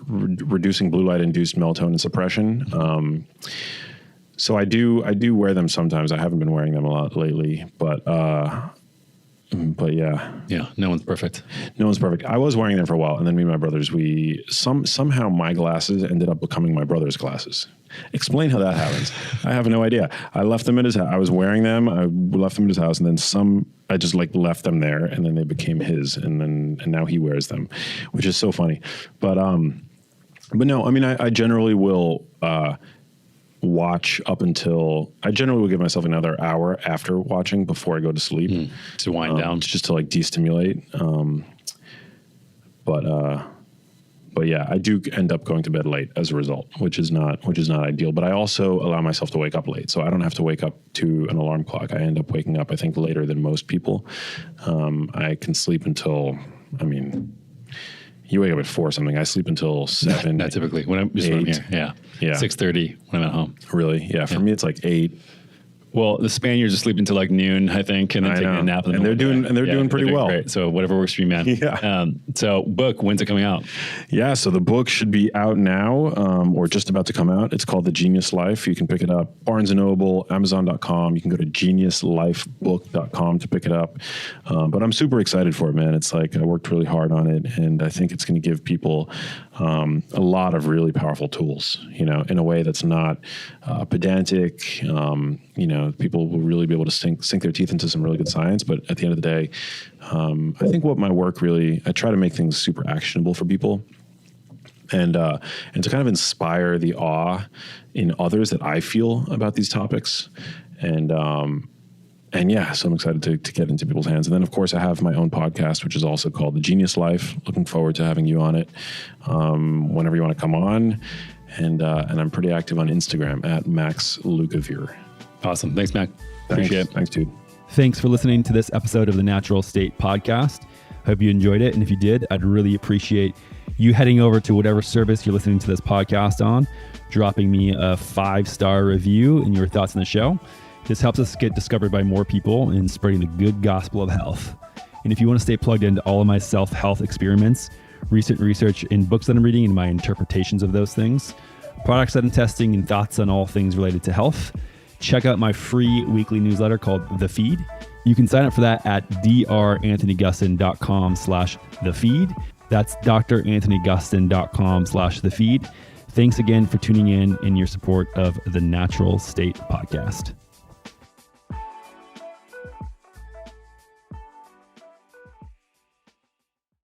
reducing blue light induced melatonin suppression. So I do wear them sometimes. I haven't been wearing them a lot lately, but yeah. Yeah. No one's perfect. I was wearing them for a while, and then me and my brothers, somehow my glasses ended up becoming my brother's glasses. Explain how that happens. I have no idea. I left them at his house. I was wearing them. I left them at his house, and then I just like left them there, and then they became his, and now he wears them, which is so funny. But no, I mean, I generally will, watch up until I generally will give myself another hour after watching before I go to sleep to wind down, just to like destimulate. But yeah, I do end up going to bed late as a result, which is not ideal. But I also allow myself to wake up late, so I don't have to wake up to an alarm clock. I end up waking up, I think, later than most people. I can sleep until, you wake up at 4 something. I sleep until 7. Not typically. When I'm here. Yeah. 6:30 when I'm at home. Really? Yeah. For me, it's like 8. Well, the Spaniards are sleeping until like noon, I think, and then taking a nap. And they're doing pretty well. Great. So whatever works for you, man. Yeah. So book, when's it coming out? Yeah. So the book should be out now, or just about to come out. It's called The Genius Life. You can pick it up Barnes & Noble, Amazon.com. You can go to geniuslifebook.com to pick it up. But I'm super excited for it, man. It's like I worked really hard on it, and I think it's going to give people a lot of really powerful tools, in a way that's not pedantic. People will really be able to sink their teeth into some really good science. But at the end of the day, I think what my work really, I try to make things super actionable for people. And to kind of inspire the awe in others that I feel about these topics. And yeah, so I'm excited to get into people's hands. And then, of course, I have my own podcast, which is also called The Genius Life. Looking forward to having you on it whenever you want to come on. And I'm pretty active on Instagram at Max Lugavere. Awesome. Thanks, Mac. Appreciate it. Thanks, dude. Thanks for listening to this episode of the Natural State Podcast. Hope you enjoyed it. And if you did, I'd really appreciate you heading over to whatever service you're listening to this podcast on, dropping me a 5-star review and your thoughts on the show. This helps us get discovered by more people and spreading the good gospel of health. And if you want to stay plugged into all of my self-health experiments, recent research and books that I'm reading and my interpretations of those things, products that I'm testing and thoughts on all things related to health, check out my free weekly newsletter called The Feed. You can sign up for that at dranthonygustin.com/thefeed. That's dranthonygustin.com/thefeed. Thanks again for tuning in and your support of the Natural State Podcast.